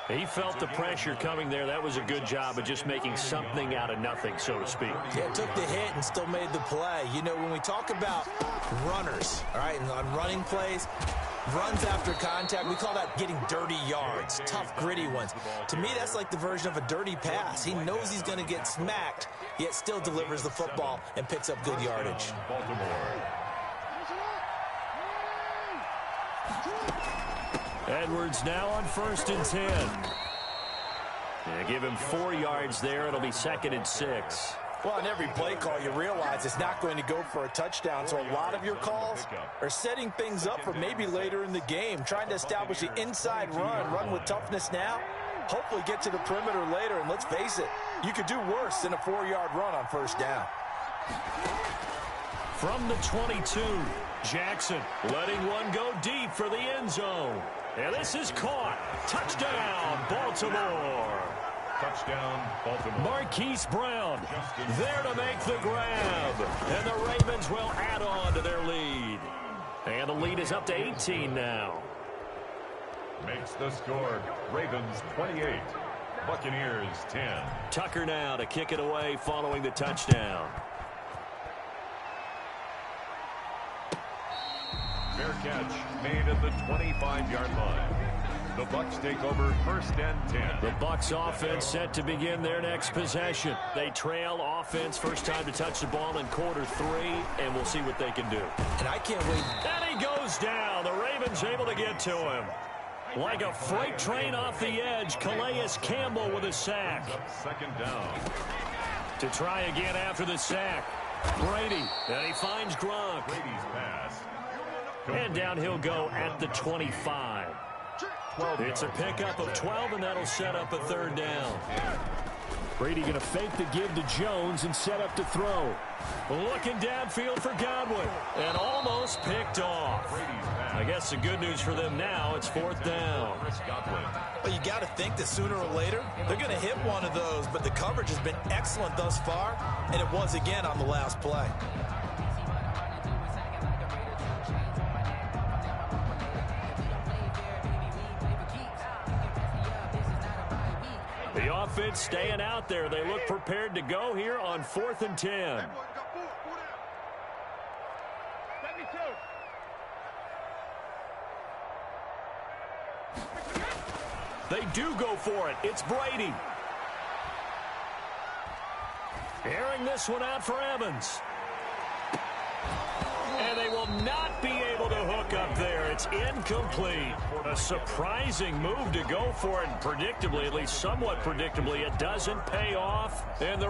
He felt the pressure coming there. That was a good job of just making something out of nothing, so to speak. Yeah, took the hit and still made the play. You know, when we talk about runners, all right, and on running plays, runs after contact, we call that getting dirty yards, tough, gritty ones. To me, that's like the version of a dirty pass. He knows he's going to get smacked, yet still delivers the football and picks up good yardage. Edwards now on 1st and 10. Yeah, give him 4 yards there. It'll be 2nd and 6. Well, on every play call, you realize it's not going to go for a touchdown, so a lot of your calls are setting things up for maybe later in the game, trying to establish the inside run with toughness now, hopefully get to the perimeter later, and let's face it, you could do worse than a 4-yard run on 1st down. From the 22, Jackson letting one go deep for the end zone. And this is caught. Touchdown, Baltimore. Touchdown, Baltimore. Marquise Brown there to make the grab. And the Ravens will add on to their lead. And the lead is up to 18 now. Makes the score. Ravens 28. Buccaneers 10. Tucker now to kick it away following the touchdown. Fair catch made at the 25-yard line. The Bucs take over 1st and 10. The Bucs offense set to begin their next possession. They trail offense, first time to touch the ball in quarter 3, and we'll see what they can do. And I can't wait. And he goes down. The Ravens able to get to him. Like a freight train off the edge, Calais Campbell with a sack. 2nd down. To try again after the sack. Brady, and he finds Gronk. Brady's pass. And down he'll go at the 25. It's a pickup of 12, and that'll set up a 3rd down. Brady going to fake the give to Jones and set up to throw. Looking downfield for Godwin, and almost picked off. I guess the good news for them now, it's 4th down. Well, you got to think that sooner or later, they're going to hit one of those, but the coverage has been excellent thus far, and it was again on the last play. The offense staying out there. They look prepared to go here on 4th and 10. They do go for it. It's Brady. Airing this one out for Evans. And they will not be able to hook up there. It's incomplete. A surprising move to go for it. And predictably, at least somewhat predictably, it doesn't pay off. And the